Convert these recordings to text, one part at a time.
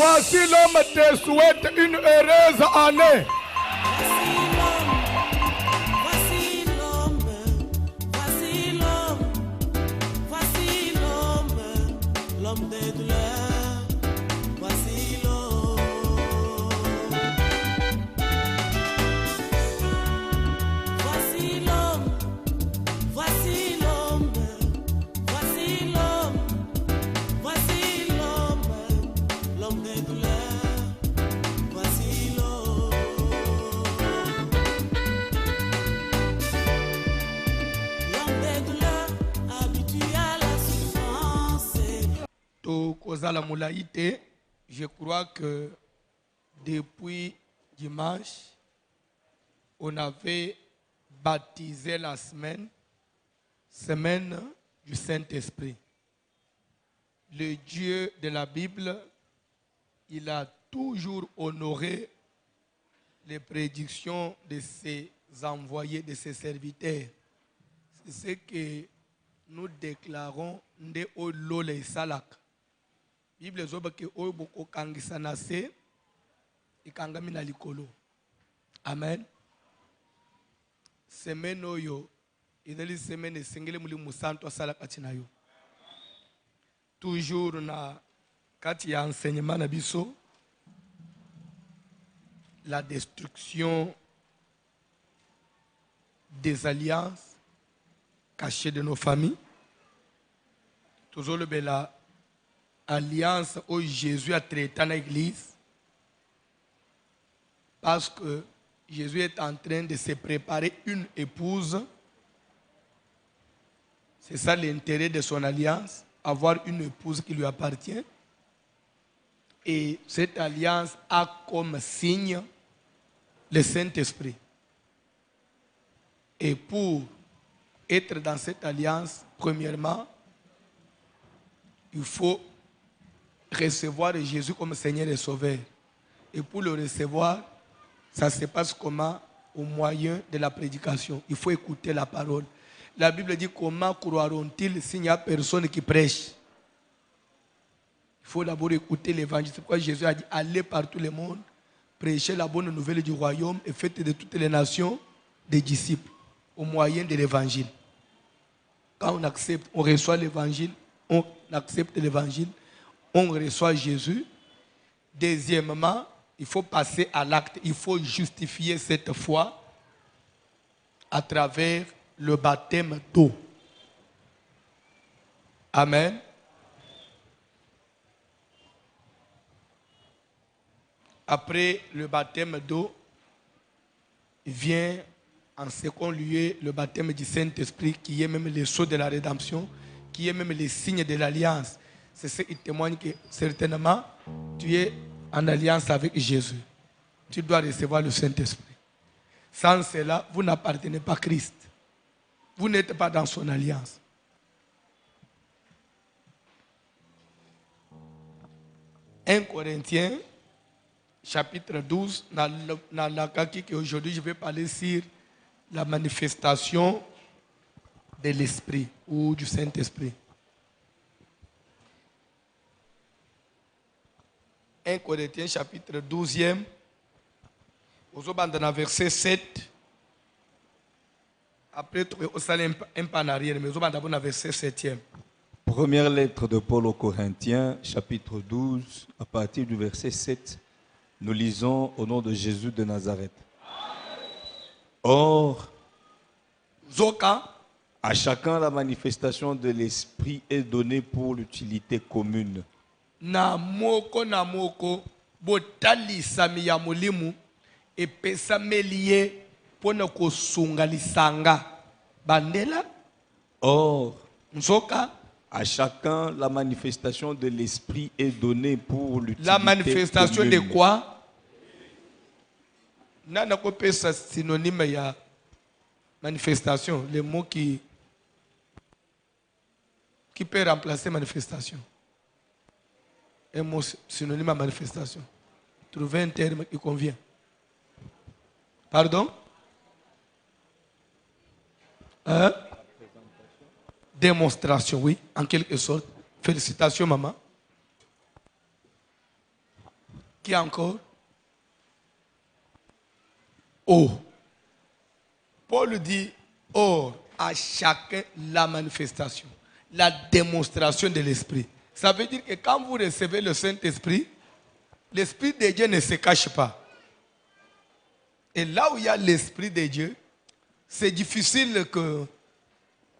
Voici l'homme te souhaite une heureuse année. Voici l'homme, voici l'homme, voici l'homme, l'homme des douleurs, voici l'homme. Voici l'homme, voici l'homme, voici l'homme, voici l'homme, l'homme des douleurs, voici l'homme. L'homme des douleurs, habitué à la souffrance. Tokozala Moulaïte, je crois que depuis dimanche, on avait baptisé la semaine du Saint-Esprit. Le Dieu de la Bible, il a toujours honoré les prédictions de ses envoyés, de ses serviteurs. C'est ce que nous déclarons nde olole salak. Bible zoba ke oyeboko kangisa na se ikangami na likolo. Amen. Semaine oyo ineli semaine esengeli mulimu santo asala kati na yo. Toujours na kati ya enseignement na biso, la destruction des alliances cachées de nos familles. Toujours le bela alliance où Jésus a traité dans l'église, parce que Jésus est en train de se préparer une épouse. C'est ça l'intérêt de son alliance, avoir une épouse qui lui appartient. Et cette alliance a comme signe le Saint-Esprit. Et pour être dans cette alliance, premièrement, il faut recevoir Jésus comme Seigneur et Sauveur. Et pour le recevoir, ça se passe comment? Au moyen de la prédication. Il faut écouter la parole. La Bible dit comment croiront-ils s'il n'y a personne qui prêche? Il faut d'abord écouter l'évangile. C'est pourquoi Jésus a dit allez par tout le monde, prêchez la bonne nouvelle du royaume et faites de toutes les nations des disciples au moyen de l'évangile. Quand on accepte, on reçoit l'évangile, on accepte l'évangile, on reçoit Jésus. Deuxièmement, il faut passer à l'acte. Il faut justifier cette foi à travers le baptême d'eau. Amen. Après le baptême d'eau, vient en second lieu le baptême du Saint-Esprit, qui est même le sceau de la rédemption, qui est même le signe de l'alliance. C'est ce qui témoigne que certainement tu es en alliance avec Jésus. Tu dois recevoir le Saint-Esprit. Sans cela, vous n'appartenez pas à Christ. Vous n'êtes pas dans son alliance. « 1 Corinthiens, chapitre 12, dans la kaki que aujourd'hui je vais parler sur la manifestation de l'Esprit ou du Saint-Esprit. 1 Corinthiens chapitre 12e, dans verset 7. Après, on s'allait un peu en arrière, mais on dans verset 7e. Première lettre de Paul aux Corinthiens, chapitre 12, à partir du verset 7. Nous lisons au nom de Jésus de Nazareth. Or, à chacun la manifestation de l'Esprit est donnée pour l'utilité commune. Na moko botali sami ya mulimu epesa melie pona kosunga lisanga bandela. Or, nzoka à chacun la manifestation de l'Esprit est donnée pour l'utilité la manifestation commune. de quoi? Nana kopesa synonyme ya manifestation, le mot qui peut remplacer manifestation. Un mot synonyme à manifestation. Trouvez un terme qui convient. Pardon? Hein? Démonstration, oui, en quelque sorte. Félicitations, maman. Qui encore? Oh. Paul dit, or, à chacun la manifestation, la démonstration de l'Esprit. Ça veut dire que quand vous recevez le Saint-Esprit, l'Esprit de Dieu ne se cache pas. Et là où il y a l'Esprit de Dieu, c'est difficile que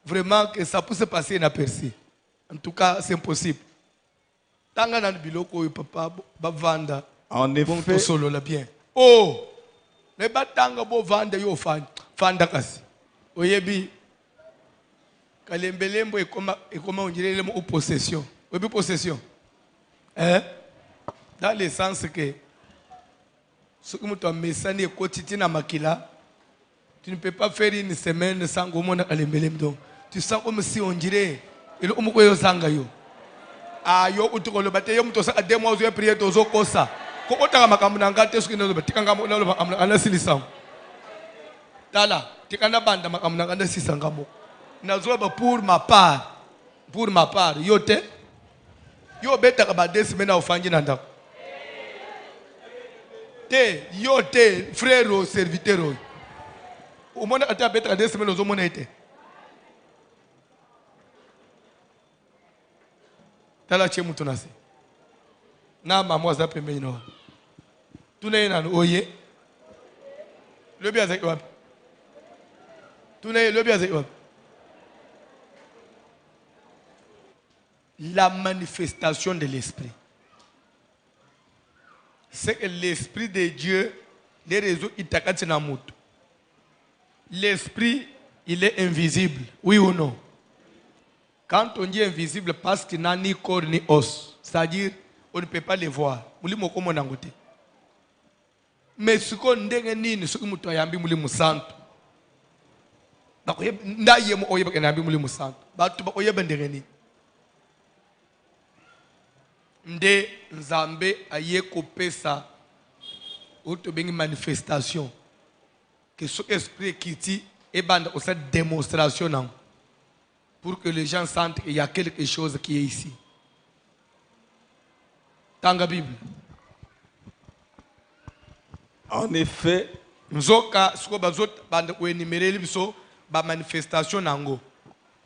vraiment que ça puisse passer inaperçu. En tout cas, c'est impossible. En effet, solo la bien. Oh, ne batanga bo vanda yo fanda kasi. Oyebi kalembelembo ekoma onjirele mo possession. Oyebi possession. Dans le sens que ce que tu as messani quotidien makila, tu ne peux pas faire une semaine sans gomona kalembelembo. Tu sens comme si on dirait il omuko yo sanga yo. Yo utukolo bate yo mtosa ademo zo prier tozo kosa. Ko otaka makambo na ngate suki no batika ngamo na lo anasilisa. Tala, tikana banda makambo na nganda sisa ngamo. Na zo ba pour ma part, yo te. Yo beta ka ba desimena ofangi na ndako. Te, yo te, frère ou serviteur. Au monde ata beta ka desimena zo mona ete. Tala chemu tunasi. Na maman za pembe ino. Tuna ina oye. Lobi azaki wapi? Tuna lobi azaki wapi? La manifestation de l'esprit. C'est que l'esprit de Dieu, les réseaux itakati na mutu. L'esprit, il est invisible, oui ou non? Quand on dit invisible, parce qu'il n'a ni corps ni os, c'est-à-dire on ne peut pas les voir. Mais ce qu'on dit, ce que nous avons dit, c'est santo. Nde Nzambe aye kopesa une manifestation que ce esprit qui dit et bande cette démonstration pour que les gens sentent qu'il y a quelque chose qui est ici. Dans la Bible. En effet, Nzoka siko bazot bande ko énumérer biso ba manifestation nango.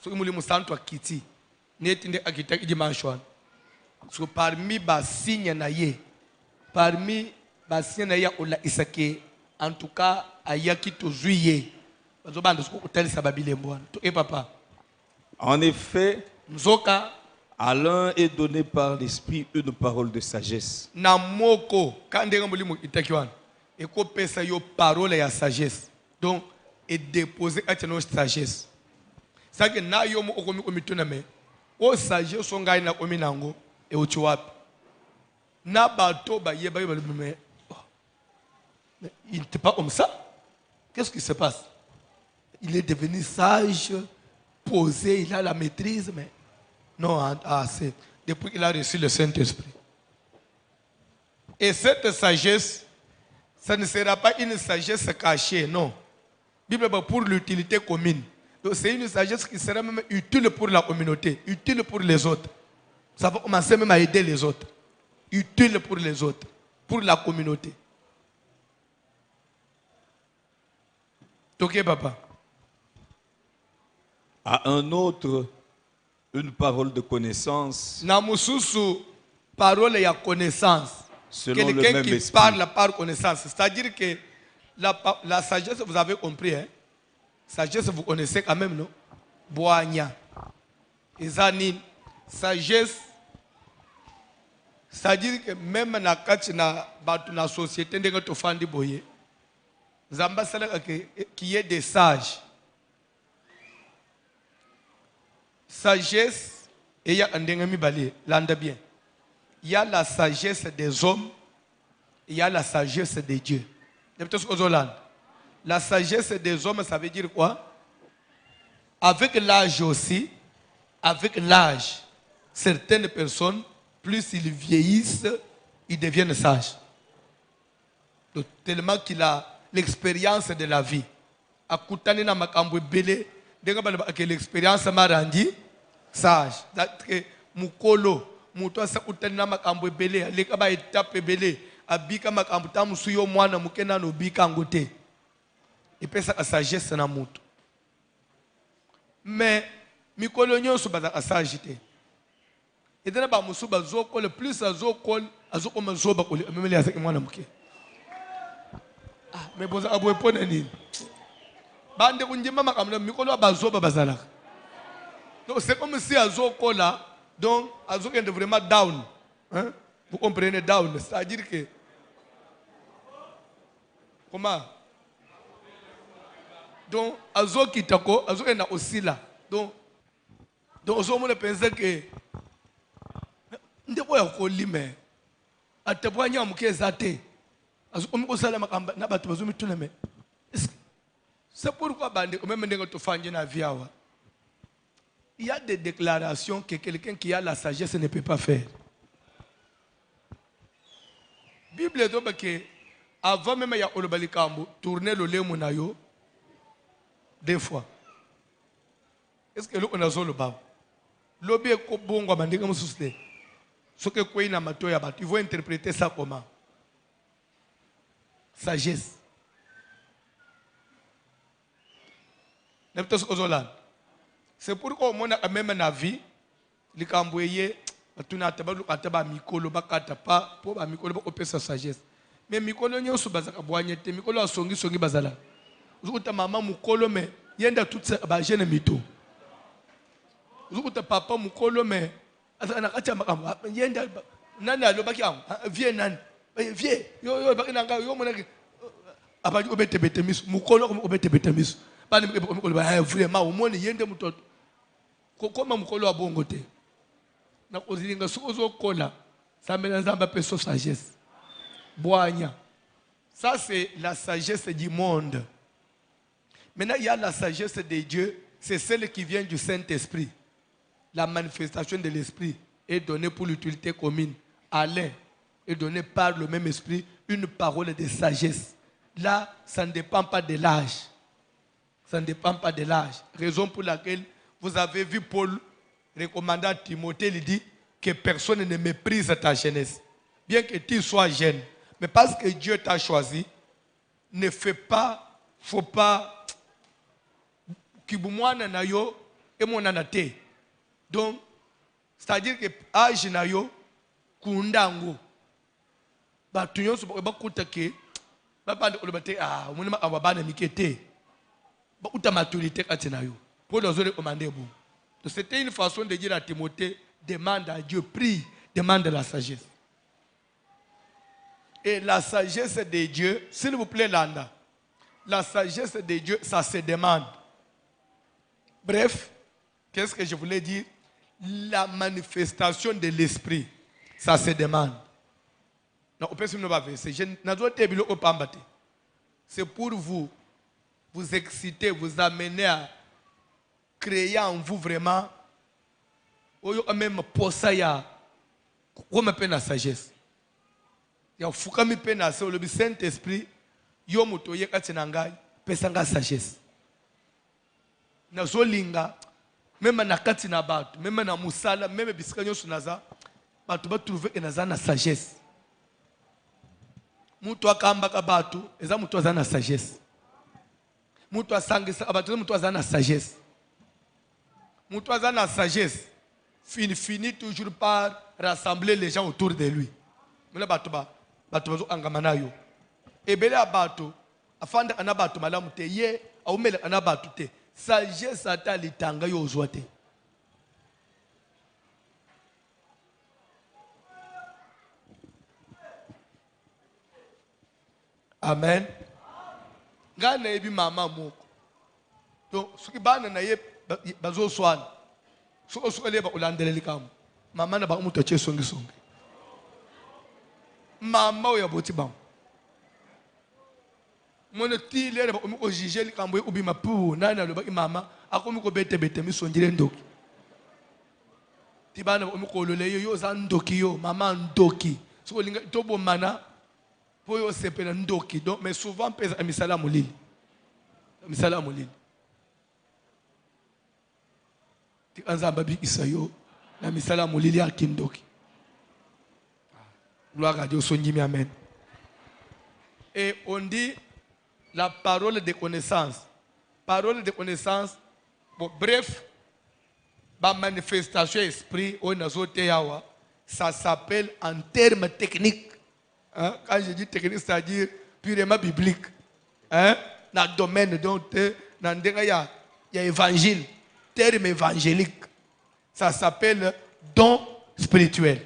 So imuli musantu akiti. Netinde akita dimension. So parmi ba signe na ye. Parmi ba signe na ya ola isake en tout cas ayaki to juillet. Bazo bande siko hotel sababile mbwana. To papa. En effet, Nzoka à l'un est donné par l'Esprit une parole de sagesse. Namoko kandenge mulimu itakiwana. Et qu'on pèse yo parole et sagesse. Donc, et déposer à nos sagesse. Ça que na yo mo okomi komitoname. O sagesse son gagne na kominango et o tuap. Na bato ba yeba yeba mais il n'était pas comme ça. Qu'est-ce qui se passe? Il est devenu sage, posé, il a la maîtrise, mais non, c'est depuis qu'il a reçu le Saint-Esprit. Et cette sagesse, ça ne sera pas une sagesse cachée, non. Bible pour l'utilité commune. Donc c'est une sagesse qui sera même utile pour la communauté, utile pour les autres. Ça va commencer même à aider les autres. Utile pour les autres, pour la communauté. Ok, papa. À un autre, une parole de connaissance. Namususu, parole et connaissance. Selon le quelqu'un même qui esprit. parle par connaissance. C'est-à-dire que la sagesse, vous avez compris, hein? Sagesse, vous connaissez quand même, non? Boanya. Ezanine. Sagesse, c'est-à-dire que même dans la société, qu'il y ait des sages. Sagesse, et il y a un dengami balé, l'anda bien. Il y a la sagesse des hommes, il y a la sagesse de Dieu. La sagesse des hommes, ça veut dire quoi? Avec l'âge aussi, avec l'âge, certaines personnes, plus ils vieillissent, ils deviennent sages. Donc, tellement qu'il a l'expérience de la vie. Akutani na makambo belé, l'expérience m'a rendu sage. C'est-à-dire que mukolo, muto sa utani na makambo belé, lekaba étape belé, abika makambo ta musu yo mwana muke nano bika ngo te epesaka sagesse na mutu mais mikolo nyonso bazaka sage te etana bamusu bazokola plus azokoma zoba memeli azaki mwana muke mais bozaka boye mpo na nini bande kunjema makambo mikolo bazoba bazalaka donc c'est comme si azokola donc azokende vraiment down hein? Vous comprenez down c'est-à-dire que comment donc azokitako azokenda osila donc ozomona penser que ndeko ya kolime atebwanya mukeza te azokomi kosala makamba na bato bazomituna me c'est pourquoi bande même ndenge tofanje na viawa il y a des déclarations que quelqu'un qui a la sagesse ne peut pas faire. Bible dit que avant même ya olobalikambo tourner le lemo na yo deux fois. Est-ce que on a zo le bab? Lobi ko bongo bandinga mususte. Ce que quoi na mato ya bat, ils vont interpréter ça comment? Sagesse. N'importe ce que c'est pourquoi on a même na vie likamboye batuna tabalu kataba mikolo bakata pa po ba mikolo ba opesa sagesse mais mikolo nyonso bazaka bwanyete mikolo asongi bazala uzukuta mama mukolo me yenda toute ba jeune mito uzukuta papa mukolo me azana kacha makambo yenda nani alobaki am vie nani vie yo bakina nga yo mona abali obete betemiso mukolo obete betemiso bani mukolo ba vraiment au monde yende mutoto kokoma mukolo abongo te na kozilinga sozo kola samela nzamba peso sagesse boanya ça c'est la sagesse du monde. Maintenant il y a la sagesse de Dieu, c'est celle qui vient du Saint-Esprit. La manifestation de l'Esprit est donnée pour l'utilité commune. Alain est donné par le même Esprit une parole de sagesse. Là ça ne dépend pas de l'âge, ça ne dépend pas de l'âge, raison pour laquelle vous avez vu Paul recommandant à Timothée, il dit que personne ne méprise ta jeunesse. Bien que tu sois jeune, mais parce que Dieu t'a choisi, ne fais pas, faut pas, kibumwana na yo et mon anate. Donc, c'est-à-dire que âge na yo, kundango, ba tunyo so ba kutake, ba bande olobate munema ababana mikete, ba uta maturité katina yo. Pour nous recommander bon. C'était une façon de dire à Timothée, demande à Dieu, prie, demande la sagesse. Et la sagesse de Dieu, s'il vous plaît, Landa, la sagesse de Dieu, ça se demande. Bref, qu'est-ce que je voulais dire? La manifestation de l'esprit, ça se demande. C'est pour vous exciter, vous amener à créer en vous vraiment même posa ya comme peine la sagesse ya fukami peine na le Saint-Esprit yo moto ye katina ngai pesanga sagesse na zolinga même na katina batu même na musala même bisika nyoso naza batu ba trouver que naza na sagesse mutu akamba ka batu eza mutu aza na sagesse mutu asangisa abatu mutu aza na sagesse. Moutouazan la sagesse finit toujours par rassembler les gens autour de lui. Et bien, abato, afanda anabato malamu te ye, aumele anabato te. Sagesse ata litanga yo ozwate. Amen. Ngana ebi mama moko. Donc, ce qui bana na ye bazo swan so osukale ba ulandeleli kam mama na ba umuto che songi mama o ya boti bam mona ti lere ba umiko jijeli kambo ubi mapu nana lo ba mama akomi ko bete mi sonjire ndoki ti bana ba umiko lole yo za ndoki yo mama ndoki so linga tobo mana po yo sepela ndoki donc mais souvent pesa misala mulili Anzamba bi isayo na misala mulili akindoki. Gloire à Dieu, sonjimi amen. Et on dit la parole de connaissance. Parole de connaissance, bon, bref, la manifestation esprit, ça s'appelle en termes techniques. Hein? Quand je dis technique, c'est-à-dire purement biblique. Hein? Dans le domaine dont il y a évangile, terme évangélique. Ça s'appelle don spirituel.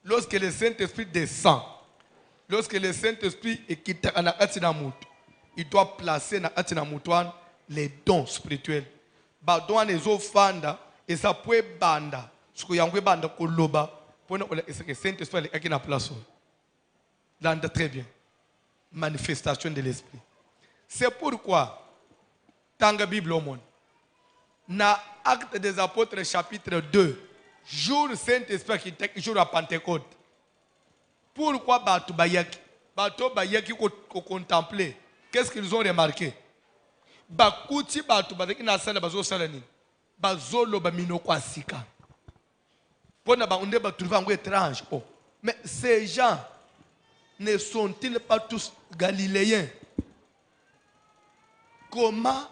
Lorsque le Saint-Esprit descend, lorsque le Saint-Esprit est quitté en Atinamout, il doit placer dans Atinamoutouan les dons spirituels. Badouan les offanda et ça peut banda. Ce que y banda koloba pour que le Saint-Esprit est na place. Là, très bien. Manifestation de l'esprit. C'est pourquoi dans la Bible au monde, dans Actes des Apôtres chapitre 2, jour Saint-Esprit qui était jour à Pentecôte. Pourquoi Batou Bayaki qu'on contemplait? Qu'est-ce qu'ils ont remarqué? Bakouti Batou Bayaki na sala bazo salani. Bazolo bamino kwa sika. Pona ba onde ba trouver un étrange. Oh. Mais ces gens ne sont-ils pas tous galiléens? Comment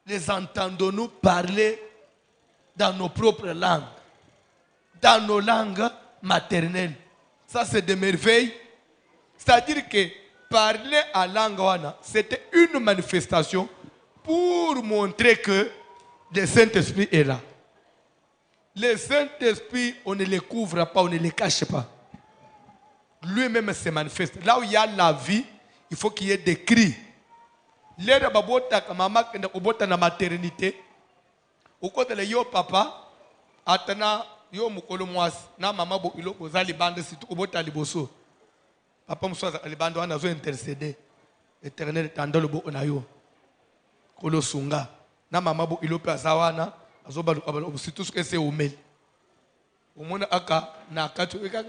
les entendons-nous parler dans nos propres langues? Dans nos langues maternelles. Ça, c'est des merveilles. C'est-à-dire que parler à langue, c'était une manifestation pour montrer que le Saint-Esprit est là. Le Saint-Esprit, on ne le couvre pas, on ne le cache pas. Lui-même se manifeste. Là où il y a la vie, il faut qu'il y ait des cris. L'air babota maman qui est na maternité. Au côté de yo papa, atana yo mukolo mwasi na mama bo ilo bozali bande situ obota liboso. Papa mswaza libando wana zo intercéder. Éternel tandolo bo na yo. Kolo sunga. Na mama bo ilo pe azawana azoba lo situ ce que c'est omel. Omona aka na katu eka.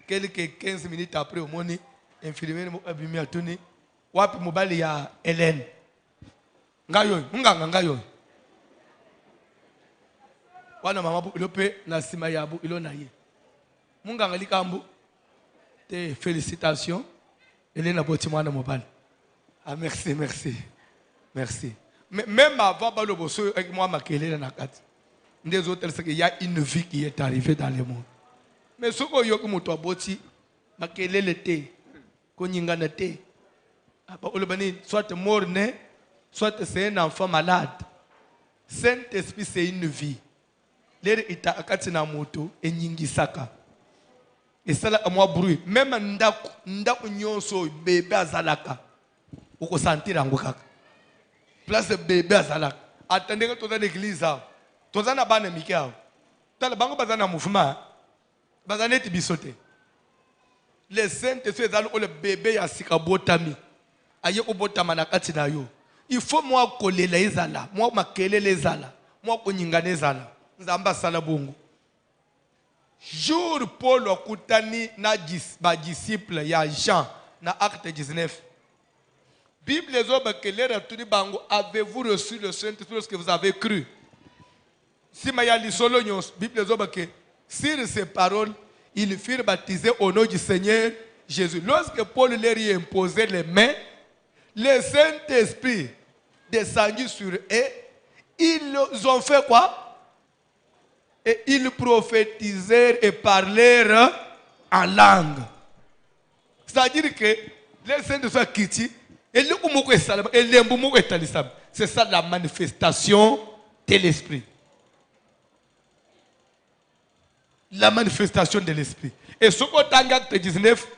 Quelques 15 minutes après, au monde, infirmier abimi atuni, wapi mobali ya Hélène. Ngayo, ngayo. Wana mama bu ilope na sima ya bu ilo na ye. Munganga likambu. Te félicitations. Hélène a boti mwana mobali. Ah merci. Merci. Mais même avant ba lo boso avec moi makele na kati. Des autres c'est qu'il y a une vie qui est arrivée dans le monde. Mais ce que yoki muto aboti makelele te konyingana te apa olobani soit mort né soit c'est un enfant malade. Saint-Esprit c'est une vie. L'air ita akati na moto enyingisaka. Et ça là moi bruit même ndako nyonso bébé azalaka uko sentir yango kaka. Place bébé azalaka. Attendez que toza l'église a. Toza na bana mikao. Tala bango bazana mouvement. Bazaneti bisote. Le Saint-Esprit est le bébé ya sikabotami. Aye obotama na kati na yo. Il faut moi coller les ala, moi makele les ala, moi konyingane ezala. Nzamba sala bongo. Jour Paul okutani na ba disciple ya Jean na acte 19. Bible les hommes que les retourni bango avez-vous reçu le Saint-Esprit lorsque vous avez cru? Si maya lisolo nyos Bible les hommes que sur ces paroles, ils furent baptisés au nom du Seigneur Jésus. Lorsque Paul leur y imposait les mains, le Saint-Esprit descendu sur eux, ils ont fait quoi? Et ils prophétisèrent et parlèrent en langue. C'est-à-dire que le Saint-Esprit quitté, c'est ça la manifestation de l'Esprit. La manifestation de l'esprit. Et ce qu'on a acte 19,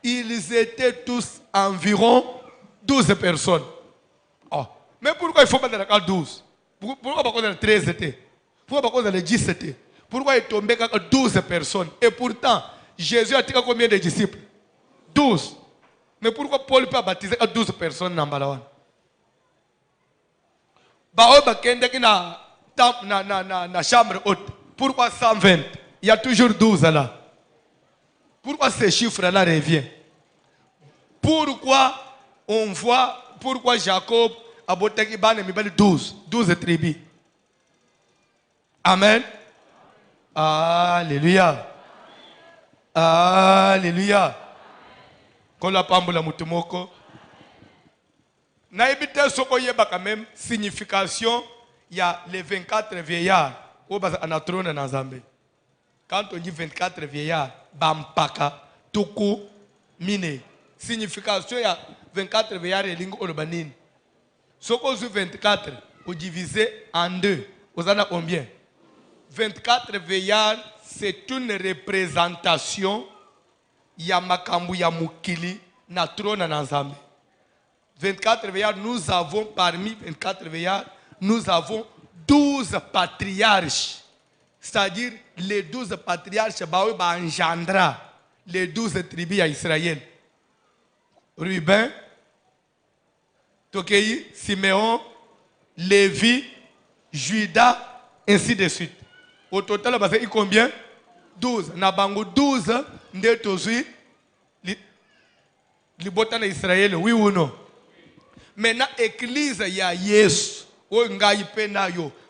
ils étaient tous environ 12 personnes. Oh. Mais pourquoi il faut pas dans le 12? Pourquoi pas dans le 13 était? Pourquoi pas dans le 10 était? Pourquoi il tombait 12 personnes? Et pourtant, Jésus a tiré combien de disciples? 12. Mais pourquoi Paul peut baptiser 12 personnes dans Balawan? Na chambre haute. Pourquoi 120? Il y a toujours 12 là. Pourquoi ces chiffres-là reviennent? Pourquoi on voit, pourquoi Jacob a boté 12 tribus? Amen. Alléluia. Alléluia. Quand la pambola mutumoko. Naïbite soko yeba quand même signification, il y a les 24 vieillards au anatrone dans Zambé. Quand on dit 24 vieillards, bampaka, tuku, mine. Signification, il y a 24 vieillards et lingo urbanine. Soko sur 24, vous divisez en deux. Vous en avez combien? 24 vieillards, c'est une représentation. Ya makambu ya mukili na trône na Zambé. 24 vieillards, nous avons parmi 24 vieillards, nous avons 12 patriarches. C'est-à-dire les 12 patriarches ba engendra les 12 tribus à Israël. Ruben, Tokei, Siméon, Lévi, Juda, ainsi de suite. Au total, il y a combien? 12. Nabango 12, ndetozui, libotana Israël, oui ou non? Maintenant, l'église, il y a Yesu.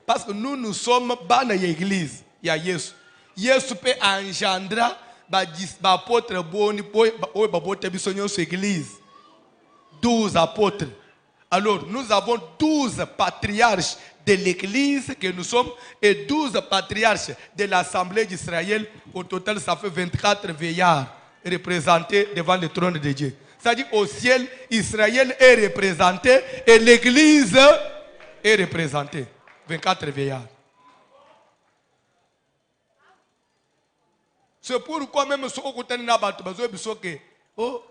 Parce que nous sommes dans l'église. Il y a Yesu. Yesu peut engendrer l'apôtre Boni pour l'église. 12 apôtres. Alors, nous avons 12 patriarches de l'église que nous sommes et 12 patriarches de l'assemblée d'Israël. Au total, ça fait 24 vieillards représentés devant le trône de Dieu. C'est-à-dire au ciel, Israël est représenté et l'église est représentée. 24 vieillards. C'est pourquoi même si on a oh,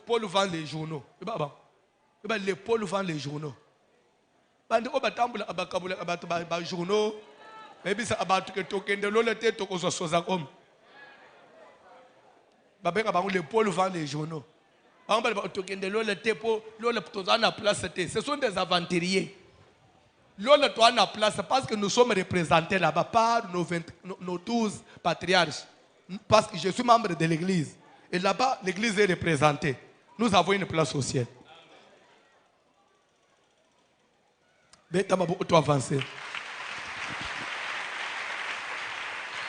Paul vend les journaux. Le Paul vend les journaux. Journaux. Le Paul vend les journaux. Ce sont des aventuriers. Parce que nous sommes représentés là-bas par nos 12 patriarches. Parce que je suis membre de l'église. Et là-bas, l'église est représentée. Nous avons une place au ciel. Beta m'a beaucoup avancé.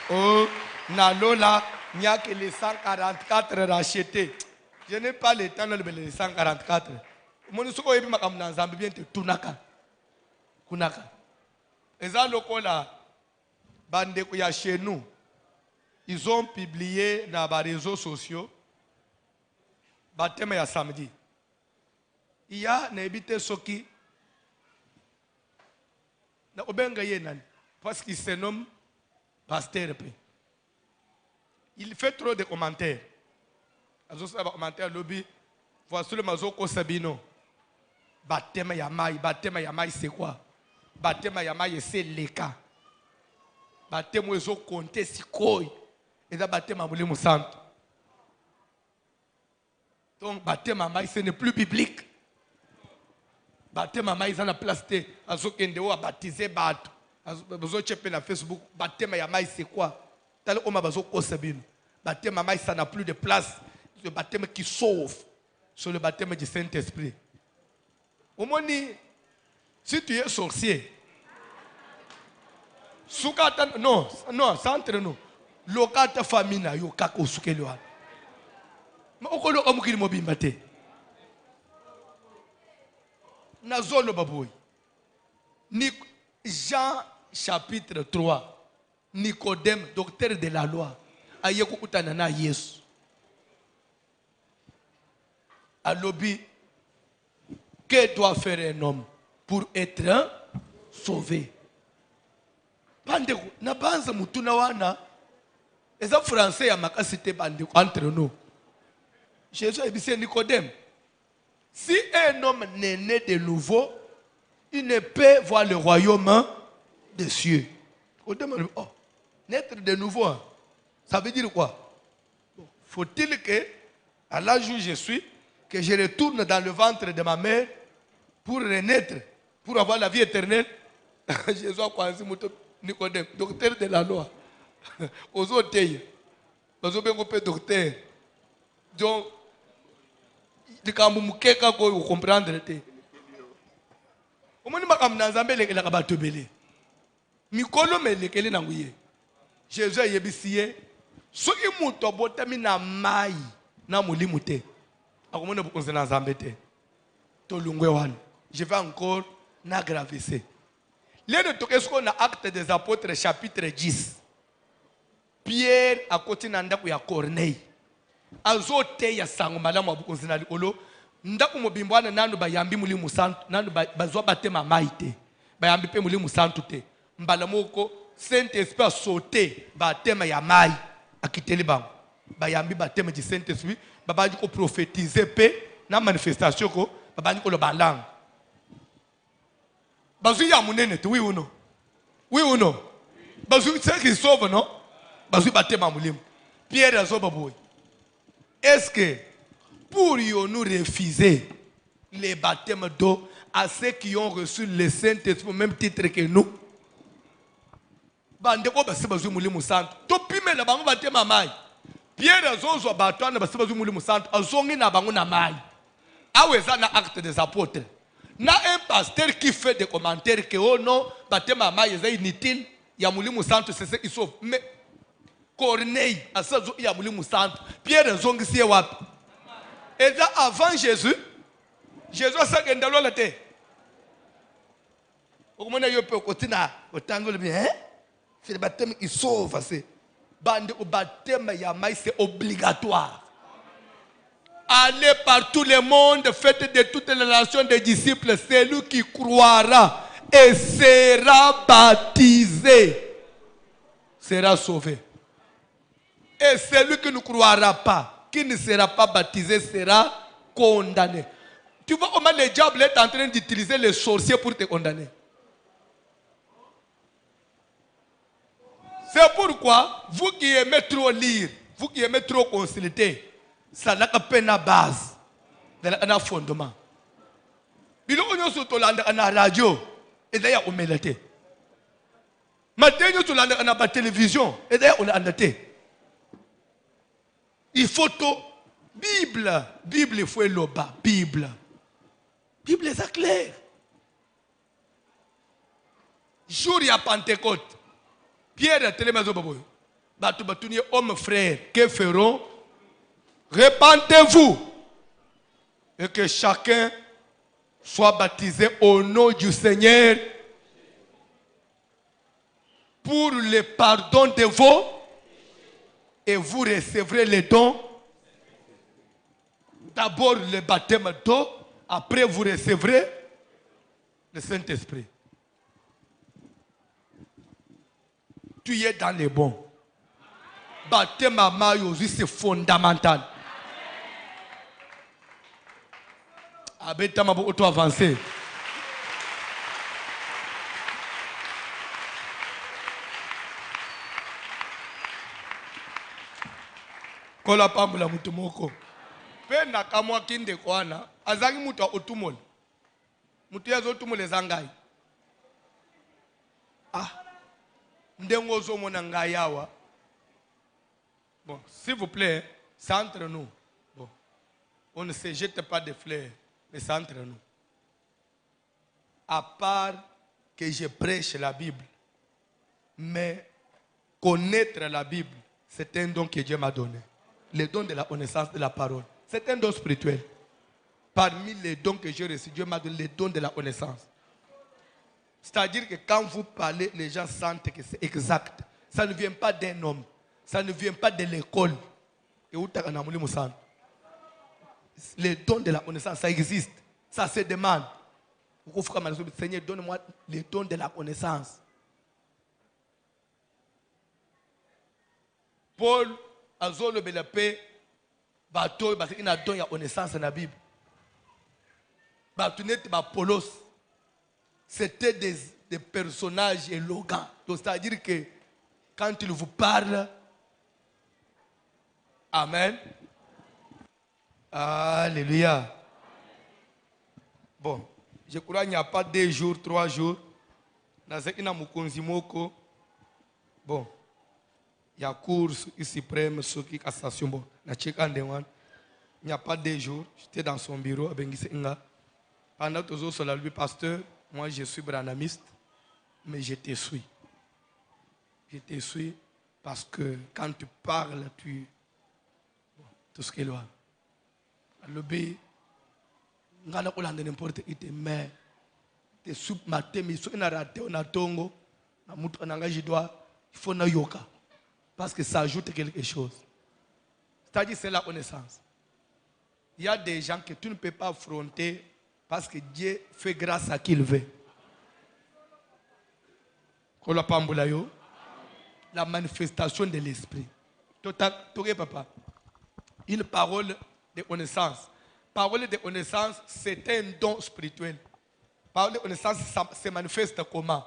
Oh, Nalola, il n'y a que les 144 rachetés. Je n'ai pas le temps de les 144. Mon souko yebi makam na Zambie bien te tunaka. Kunaka. Eza lokola bande ko ya chez nous. Ils ont publié dans les réseaux sociaux baptême ya samedi. Il y a n'habite soki na obenga yenan parce qu'il se nomme pasteur P. Il fait trop de commentaires. Lobby, voici le mazoko Sabino. Baptême Yamai c'est quoi? Baptême Yamai c'est les cas. Baptême Ozo compté si quoi? Et ça baptême Amouli Moussanto. Donc baptême Yamai ce n'est plus biblique. Baptême Yamai c'est la place de Azo Kendeo a baptisé Bato. Azo chepe na Facebook. Baptême Yamai c'est quoi? Tel homme Bazoko Sabino. Baptême Yamai ça n'a plus de place. Le baptême qui sauve, c'est le baptême du Saint-Esprit. Au moins, si tu es sorcier, non, c'est entre nous. Lokata famina, yo kako sukeloa. Mais au colo homme qui le mobile maté. Nazolo baboui. Jean chapitre 3. Nicodème, docteur de la loi. Ayeko utanana Yesu. À l'objet, que doit faire un homme pour être sauvé? Bandeko, na banza mutuna wana, les Français à makasite bandeko entre nous. Jésus a dit Nicodème, si un homme n'est né de nouveau, il ne peut voir le royaume des cieux. Nicodème, oh, naître de nouveau, ça veut dire quoi? Faut-il que, à l'âge où je suis, que je retourne dans le ventre de ma mère pour renaître, pour avoir la vie éternelle? Jésus a dit, Nicodème, docteur de la loi. Aux autres, aux autres, docteur. Donc, il y a des comprendre. Jésus a dit, soki moto abotami na mai na molimo te akomona bokonzi na nzambe te tolungwe wana. Je vais encore n'aggraver ça. Lelo tokesko na Actes des Apôtres chapitre 10. Pierre a côté na ndako ya Corneille. Azote ya sango malamu abukonzi na likolo. Ndako mobimbwana nanu bayambi mulimu santu nanu bazwa batema maite. Bayambi pe mulimu santu te. Mbala moko Saint-Esprit a sauté batema ya mai akiteli bango. Bayambi batema di Saint-Esprit babandi ko prophétiser pe na manifestation ko babandi ko lo balang. Bazu ya munene tu oui ou non? Oui ou non? Bazu c'est qui sauve non? Bazu batema mulimu. Pierre azoba boy. Est-ce que pour nous refuser les baptêmes d'eau à ceux qui ont reçu le Saint-Esprit au même titre que nous? Bande ko basi bazu mulimu santo. To pime la bango batema mai. Pierre azozo batwana basi bazu mulimu santo. Azongi na bango na mai. Aweza na Acte des Apôtres. Na un pasteur qui fait des commentaires que oh non, batema mai est inutile. Ya mulimu santo c'est ce qui sauve. Mais Corneille asazo ya mulimu santo. Pierre azongi siye wapi? Et là avant Jésus, Jésus a s'agenda la terre. Au moment où il peut continuer au tango le bien, c'est le baptême qui sauve. Bande au baptême yamai c'est obligatoire. Allez par tout le monde, faites de toutes les nations des disciples. Celui qui croira et sera baptisé sera sauvé. Et celui qui ne croira pas, qui ne sera pas baptisé, sera condamné. Tu vois comment le diable est en train d'utiliser les sorciers pour te condamner. C'est pourquoi, vous qui aimez trop lire, vous qui aimez trop consulter, ça n'a pas de base, ça n'a pas de fondement. Il y a une radio, et d'ailleurs on met la tête. Maintenant, on a la télévision, et d'ailleurs on a la tête. Il faut tout. Bible, il faut le bas. Bible, c'est clair. Jour il y a Pentecôte. Pierre a télé maison baboy. Batoubatounie hommes frères, que feront? Repentez-vous et que chacun soit baptisé au nom du Seigneur pour le pardon de vos et vous recevrez les dons. D'abord le baptême d'eau, après vous recevrez le Saint-Esprit. Tu es dans les bons. Baptême à maillot, c'est fondamental. Abetama auto avancé. Kola pambula mutu moko. Pe nakamwa kinde kwana. Azangi mutu wa otumole. Mutu yazo otumole zangai. Ndengo zo mona ngayawa. Bon, s'il vous plaît, c'est entre nous. Bon, on ne se jette pas de fleurs, mais c'est entre nous. À part que je prêche la Bible, mais connaître la Bible, c'est un don que Dieu m'a donné. Le don de la connaissance de la parole. C'est un don spirituel. Parmi les dons que j'ai reçus, Dieu m'a donné le don de la connaissance. C'est-à-dire que quand vous parlez, les gens sentent que c'est exact. Ça ne vient pas d'un homme. Ça ne vient pas de l'école. Les dons de la connaissance, ça existe. Ça se demande. Seigneur, donne-moi les dons de la connaissance. Paul a zolo belapé bateau parce qu'il a don de connaissance dans la Bible. Paulos, c'était des personnages éloquents. C'est-à-dire que quand il vous parle, amen. Alléluia. Bon, je crois qu'il n'y a pas 2 jours, 3 jours. Dans ce qu'il bon, il y a course suprême, ce qui est cassation. Bon, il n'y a pas 2 jours. J'étais dans son bureau. Pendant que nous sommes lui, pasteur, moi je suis branamiste, mais je te suis. Je te suis Parce que quand tu parles, tout ce qui est loin. Le B, on a n'importe qui te met, te soupe maté, mais si on a raté, on a tongo, on a engagé doigt, il faut na yoka. Parce que ça ajoute quelque chose. C'est-à-dire c'est la connaissance. Il y a des gens que tu ne peux pas affronter parce que Dieu fait grâce à qui il veut. La manifestation de l'esprit. Papa. Une parole de connaissance. Parole de connaissance, c'est un don spirituel. Parole de connaissance, ça se manifeste comment?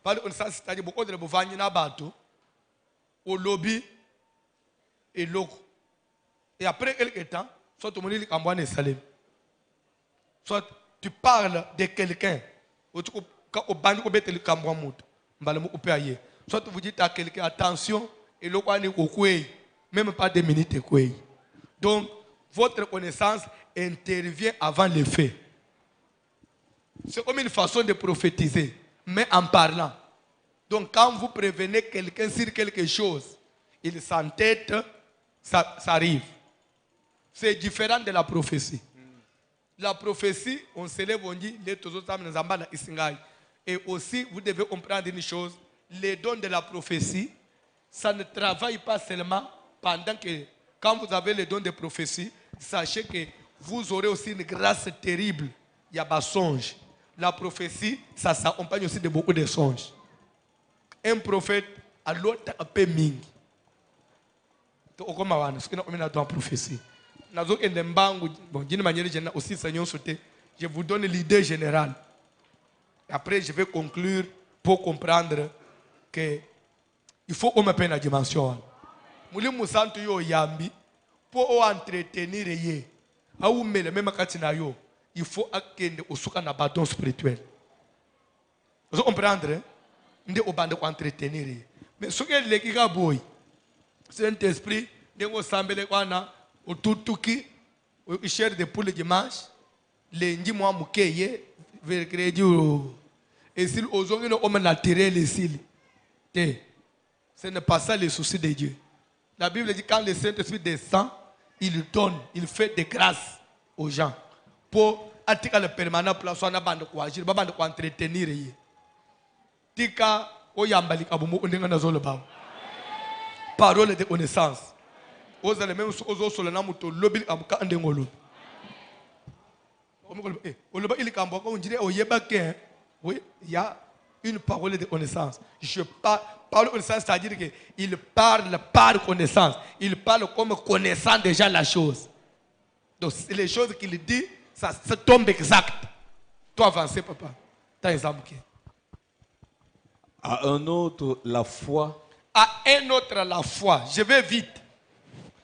Parole de connaissance, c'est-à-dire beaucoup de bovani na bateau, au lobby et l'eau. Et après quelques temps, soit tu me dis que salé. Soit tu parles de quelqu'un, quand au banc au bête le cambouan mout, soit tu vous dites à quelqu'un attention et l'eau est au couille, même pas 2 minutes au couille. Donc votre connaissance intervient avant les faits. C'est comme une façon de prophétiser, mais en parlant. Donc quand vous prévenez quelqu'un sur quelque chose, il s'entête, ça arrive. C'est différent de la prophétie. La prophétie, on se lève, on dit, et aussi, vous devez comprendre une chose, les dons de la prophétie, ça ne travaille pas seulement pendant que, quand vous avez les dons de prophétie, sachez que vous aurez aussi une grâce terrible. Il y a des songes. La prophétie, ça s'accompagne aussi de beaucoup de songes. Un prophète, à l'autre, un peu ming. Ce qu'on a dans la prophétie. D'une manière générale, aussi, Seigneur, je vous donne l'idée générale. Après, je vais conclure pour comprendre qu'il faut qu'on m'appelle la dimension. Mouli Moussantou yo yambi pour entretenir ye. Aou mele même katina yo. Il faut akende osuka na bâton spirituel. Vous comprenez? Nde obande ko entretenir ye. Mais ce que les gars boy, Saint-Esprit, ndengo sambele kwana otutuki o chair de poule dimanche, lundi moi mukeye, mercredi et s'il ozongi no homme naturel ici. Ce n'est pas ça le souci de Dieu. La Bible dit quand le Saint-Esprit descend, il donne, il fait des grâces aux gens. Pour attirer le permanent place, on a bande quoi agir, bande quoi entretenir. Tika oyambali kabumu ondinga nazolo ba. Parole de connaissance. Vous allez même aux sur le nom de lobby amuka andengolo. Oloba il kambo ko ndire oyebake. Oui, il y a une parole de connaissance. Je parle de connaissance, c'est-à-dire qu'il parle par connaissance. Il parle comme connaissant déjà la chose. Donc, les choses qu'il dit, ça tombe exact. Toi, avancez, papa. T'as un exemple. À un autre, la foi. À un autre, la foi. Je vais vite.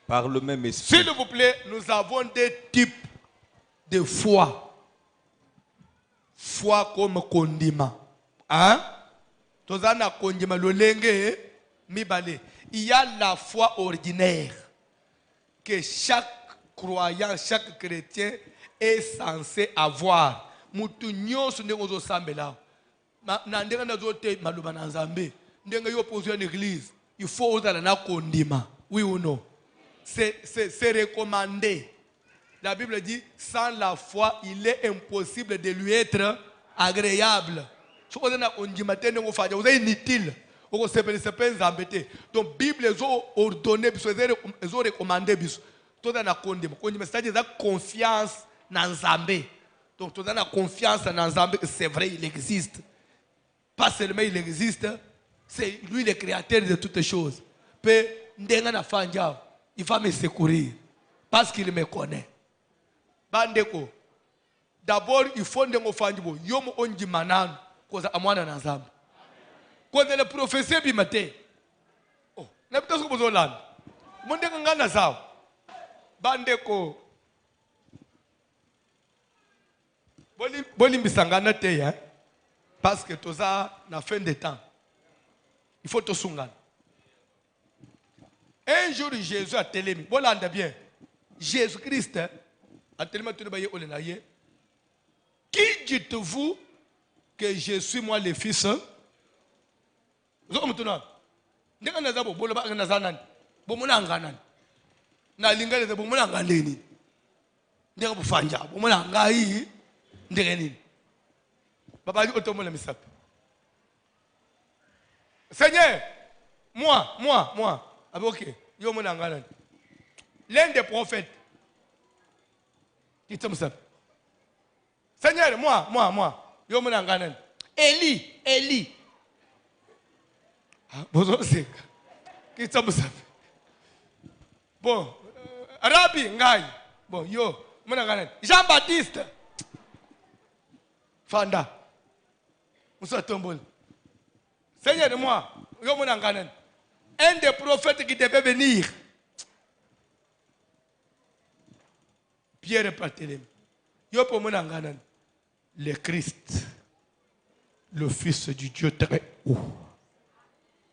Par le même esprit. S'il vous plaît, nous avons des types de foi. Foi comme condiment. Hein? Il y a la foi ordinaire que chaque croyant, chaque chrétien est censé avoir. Il faut un condiment. Oui ou non? C'est recommandé. La Bible dit, sans la foi, il est impossible de lui être agréable. Donc, la Bible est ordonnée, elle est recommandée. C'est-à-dire la confiance dans Nzambé. Donc, tu as la confiance dans Nzambé, c'est vrai, il existe. Pas seulement il existe, c'est lui le créateur de toutes choses. Il va me secourir parce qu'il me connaît. Bandeko. D'abord, il faut que nous fassions yomo onji manano koza amwana na nzambe. Koza le professeur bimate. Oh, na bita so bozolanda. Monde ngana sawa. Bandeko. Boli mbisangana te hein. Parce que toza na fin de temps. Il faut to sungana. Un jour Jésus a télémi. Bolanda bien. Jésus-Christ a tellement tout le monde. Qui dites-vous que je suis moi le fils? Vous ndenge naza bobola ba naza nani bomona nganani nalingaleza bomona ngaleni ndenge bufanja bomona ngai ndenge nini babali otomola misapi. Seigneur, moi, ah ben ok, yo mona nganani l'un des prophètes qui t'aime ça. Seigneur, moi, yo mona nganani Élie. Ah, bon, c'est qui t'aime ça. Bon, Rabbi ngai. Bon, yo mona nganani Jean-Baptiste. Fanda. Moussa Tombol. Seigneur, moi, yo mona nganani un des prophètes qui devait venir. Pierre Patelem. Yo pour mona nganani le Christ, le Fils du Dieu très haut.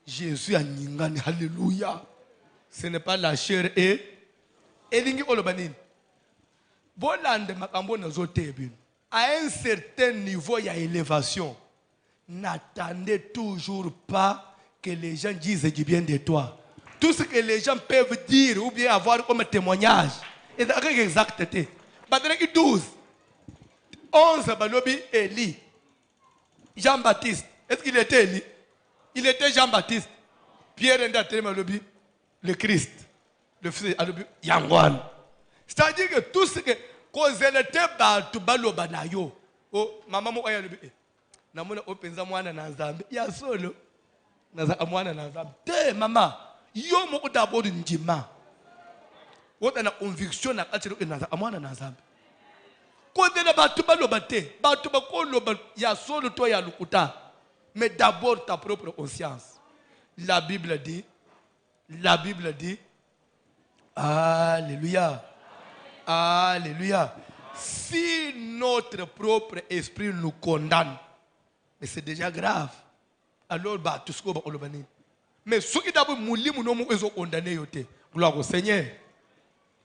Jésus a ningani, alléluia. Ce n'est pas la chair et lingi olobanini. Bolande makambo nazotebi. À un certain niveau, il y a élévation. N'attendez toujours pas que les gens disent du bien de toi. Tout ce que les gens peuvent dire ou bien avoir comme témoignage, c'est exact. Badreki 12, 11, Balobi, Élie. Jean-Baptiste. Est-ce qu'il était Élie? Il était Jean-Baptiste. Pierre Ndaté Balobi, le Christ. Le fils de Yangwan. C'est-à-dire que tout ce que cause était tu baloba na yo. Oh, maman mo aya lobi. Na mona openza mwana na Nzambe. Ya solo. Naza mwana na Nzambe. Te mama, yo mo d'abord njima. Wota na conviction na katelo naza mwana na Nzambe. Cause na batu baloba te. Batu bakoloba ya solo to ya lukuta. Mais d'abord ta propre conscience. La Bible dit, alléluia. Alléluia. Si notre propre esprit nous condamne, mais c'est déjà grave. Alors, tout ce qu'on va faire. Mais ce qui d'abord moulimu no mo ezo condamné yote. Gloire au Seigneur.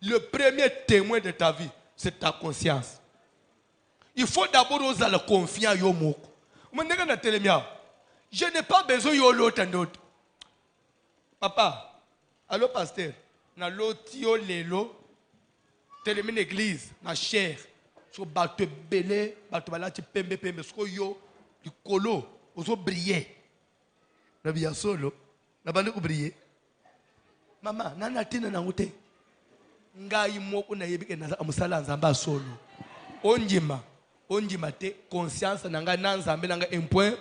Le premier témoin de ta vie, c'est ta conscience. Il faut d'abord oser la confiance yo moko. Je n'ai pas besoin de l'autre et d'autre. Papa, allô pasteur, na l'otio lelo, télémine église, na chair, so bateau belé, bateau balati pembe, so yo, du colo, oso briller. Na biya solo, na bande ko briller. Maman, nana tina na ngote. Ngai moko na yebike na amusala nzamba solo. Onjima te conscience na nga na nzambe na nga un point.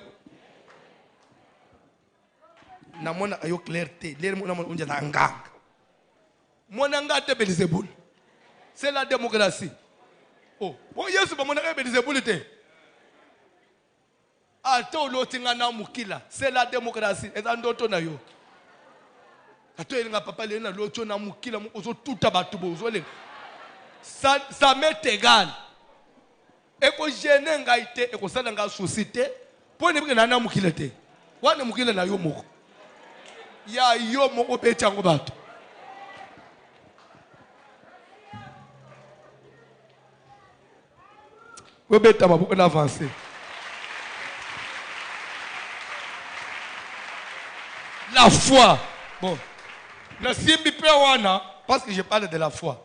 Na mona ayo clarté l'air mona mona unja na nganga mona ngate Belzebul. C'est la démocratie. Oh bon Yesu ba mona Belzebul te ato lotinga na mukila. C'est la démocratie. Eza ndoto na yo ato elinga papa le na loto na mukila mo ozo tuta batu bo ozo le ça m'est égal e ko gêner ngai te e ko sala nga société po ne bika na mukila te wana mukila na yo moko ya yo moko beta ngo bato. Vous beta maboko na avancer. La foi. Bon. La simbi pe wana parce que je parle de la foi.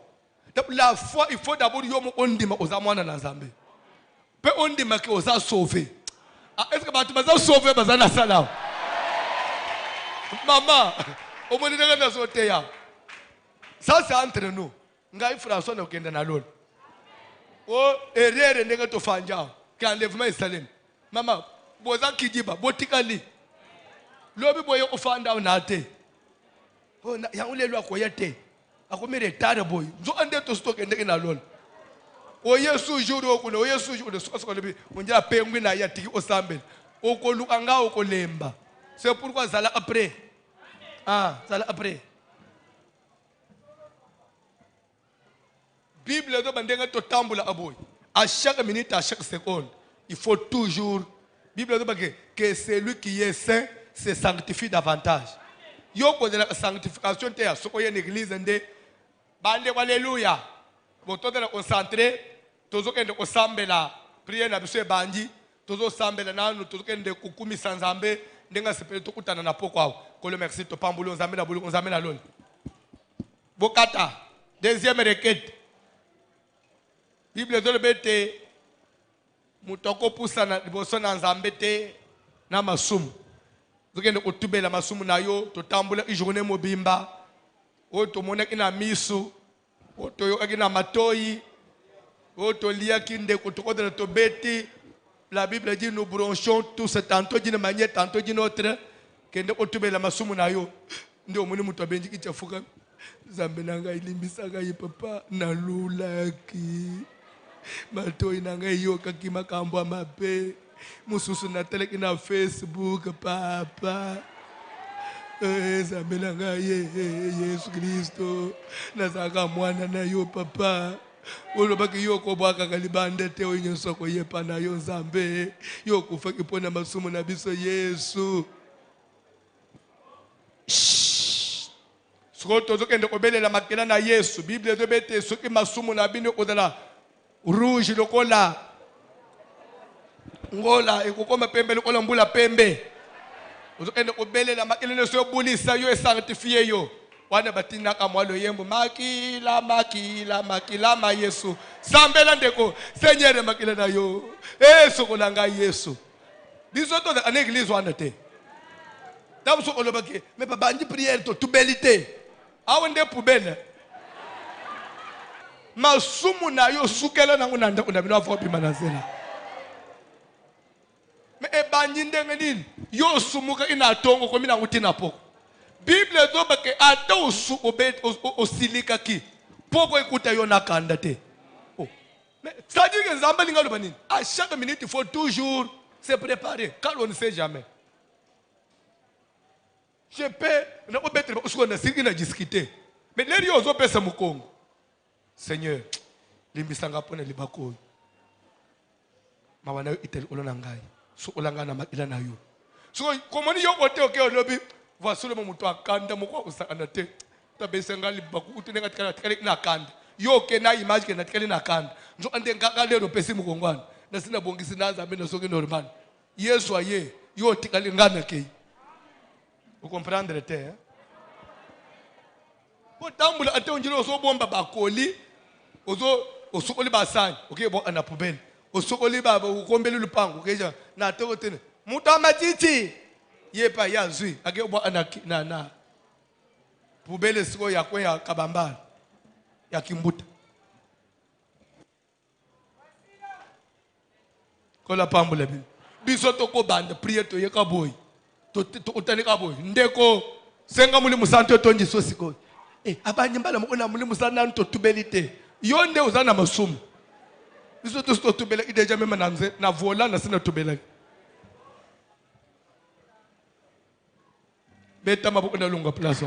La foi, il faut d'abord yo mo ondima ozamwana na Nzambe. Pe ondima ke oza sauver. Ah, est-ce que bato baza sauver baza na sala? Maman, au moins ça c'est entre nous. Ngai François na okenda na lolo. Oh, erreur ndenge to fanja. Ka enlèvement Yerusalem. Maman, boza kidiba, botikali. Lobi boye ofanda na te. Oh, ya ulelwa ko yete. Akomere tare boy. Zo ande to stock ndenge na lolo. O Yesu juro ko no Yesu juro so so lebi. Onja pengwi na ya tiki osambela. Okoluka nga okolemba. C'est pourquoi ça l'a après. Ah, ça l'a après. Bible do bandenga to tambula aboy. À chaque minute, à chaque seconde, il faut toujours. Bible do que celui qui est saint se sanctifie davantage. Yo ko de la sanctification te so ko une église ndé bande alléluia. Bon to de la concentrer, tozo kende ko sambela, prier na biso bandi, tozo sambela nanu, tozo kende kukumisa Nzambe. ndenga sepele tokutana na poko awo kolo merci topambula nzambe na bulu nzambe na lolo bokata deuxième requête Bible ezolobete moto akopusana liboso na nzambe te na masumu zokende kotubela masumu na yo totambula ijournée mobimba oyo tomonaki na misu oyo toyokaki na matoyi oyo toliaki ndeko tokodela tobeti. La Bible dit nous bronchons tous tantôt d'une manière tantôt d'une autre kende kotubela masumu na yo ndio omoni moto abenji kichafuka nzambe na ngai limbisa ngai papa nalulaki matoyi na ngai yokaki makambo ya mabe mosusu nateleki na Facebook papa nzambe na ngai Yesu Kristo nazalaka mwana na yo papa olobaki yo kobwakaka libanda te oyo nyonso koyepa na yo nzambe yo kufaki mpo na masumu na biso Yesu. Soki tozokende kobelela makela na Yesu Bible ezobete soki masumu na bino kozala rouge lokola ngola ekokoma pembe lokola mbula pembe ozokende kobelela makela nyonso yobulisa yo esanctifie yo wana batinaka mwalo yembo makila makila makila ma Yesu sambela ndeko Seigneur makila na yo sokola ngai Yesu biso to na église wana te tabu sokolo baki mais baba ndi prière to tubelité awende poubelle masumu na yo sukela nangu na ndako na bino afopi manazela me ebandi ndenge nini yo sumuka ina tongo komi na ngutina poko Bible zoba ke ata osu osilika ki poko ekuta yo nakanda te. Oh. Mais ça dit que nzamba linga loba nini? À chaque minute il faut toujours se préparer car on ne sait jamais. Je peux na obetre osuko na singi na discuter. Mais les yo zo pesa mukongo. Seigneur, limbisanga pona libako. Mawana itel olona ngai. So olanga na makila na yo. So komoni yo kote oke olobi voici le moment où kanda moko usakana te tabesenga libaku utenga tikala na kanda yo ke na image ke na tikala na kanda njo ande ngaka lero pesi mukongwana na sina bongisi na nzambe na soki normal Yesu aye yo tikala ngana ke vous comprendre te hein po tambula ate onjiro so bomba bakoli ozo osokoli basani okay bo ana poubelle osokoli baba ukombele lupango keja na toko tene mutama titi yepa ya zui ake bo na poubelle siko ya kwe ya kabamba ya kimbuta kola pambula biso to ko banda prière to yeka boy to utaleka boy ndeko senga muli musanto tonji so siko abanye mbala mona muli musana to tubelite yonde uzana masumu biso to tubela ideja mema na vola na sina tubela beta mabuko na lunga place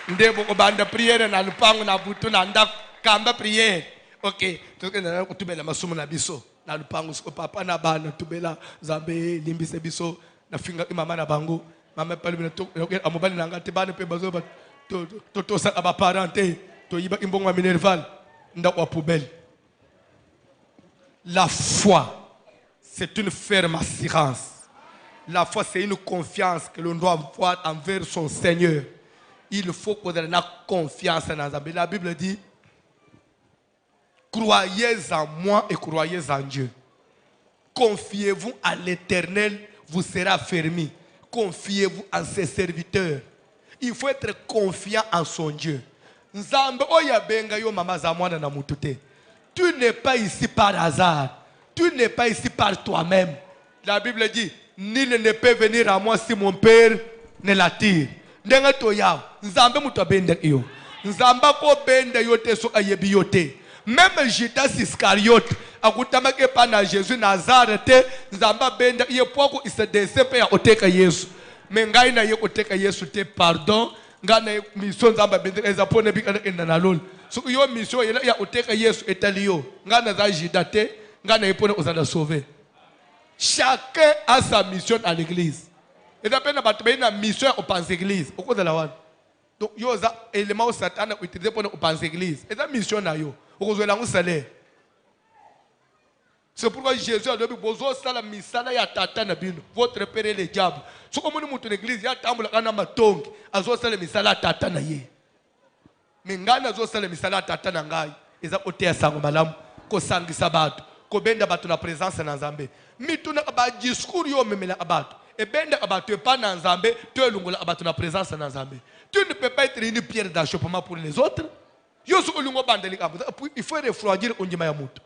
ndebo ko banda prière na lupango na butu na nda kamba prière okay tokenda kutubela masumu na biso na lupango siko papa na bana tubela zambe limbise biso na finga mama na bango mama pale bina to amobali na ngate bana pe bazo ba to sa ba parente to yiba imbongo minerval nda kwa poubelle. La foi c'est une ferme assurance. La foi, c'est une confiance que l'on doit avoir envers son Seigneur. Il faut qu'on ait confiance en Dieu. La Bible dit, croyez en moi et croyez en Dieu. Confiez-vous à l'Éternel, vous serez affermis. Confiez-vous en ses serviteurs. Il faut être confiant en son Dieu. Tu n'es pas ici par hasard. Tu n'es pas ici par toi-même. La Bible dit, nul ne peut venir à moi si mon Père ne l'attire. Même Judas Iscariote, akutamake pa na Jésus Nazareth, nzamba benda ye poko isedese pe ya oteka Yesu. Mengai na ye oteka Yesu te pardon, ngana mission nzamba benda ezapone bika enda na lol. So yo mission ya oteka Yesu etalio, ngana za Judas te. Chacun a sa mission à l'église. Et d'après une mission au pense église. Au cours de la one. Donc, il y a un élément où Satan a utilisé pour nous penser église. Et la mission, au cours de la salaire. C'est pourquoi Jésus a dit bozo sala misala ya tata na bino. Votre père est le diable. So comme nous monte l'église ya tambula kana matongi azo sala misala ya tata na ye. Mengana azo sala misala ya tata na ngai. Eza otea sango malamu ko sangisa bato. Ko benda bato na présence na Nzambe. Mituna ba discours yo memela abato. Et benda abato e pas na Nzambe, tu elungola abato na présence na Nzambe. Tu ne peux pas être une pierre d'achoppement pour les autres. Yo so olungo bandeli abato. Il faut refroidir onjima ya mutu.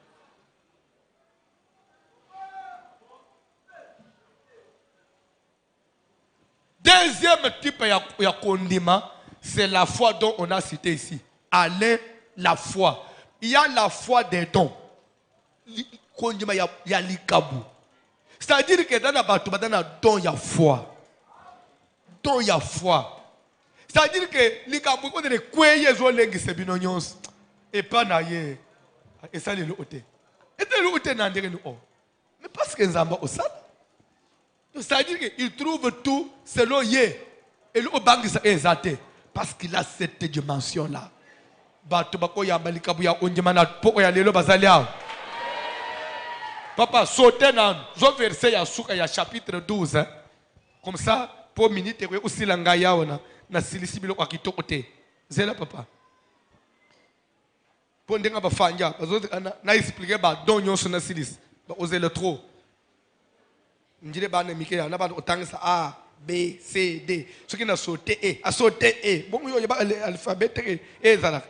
Deuxième type de condiment, c'est la foi dont on a cité ici. Allez, la foi. Il y a la foi des dons. Condiment, il y a l'ikabou. C'est-à-dire que dans la don, il y a foi. Don, il y a foi. C'est-à-dire que l'ikabou, on est kweye zo lengi sebinonyons. Et pas naye. Et ça, c'est l'autre. Et c'est l'autre, n'andere nous. Mais parce que nous avons ça. C'est-à-dire qu'il trouve tout selon Yé. Et le banque est exalté. Parce qu'il a cette dimension-là. Papa, sautez dans le verset, il y a chapitre 12. Hein. Comme ça, pour minute, aussi l'angaya, na silisibilo kwa kitokote. Zela papa. Pour ndenga ba fanja, na expliquer ba don nyonso na silis. Ba oser le trop. Njire ba na mike na ba otangisa A B C D. Ce qui na sauté E, a sauté E. Bon yo ba l'alphabet E zala.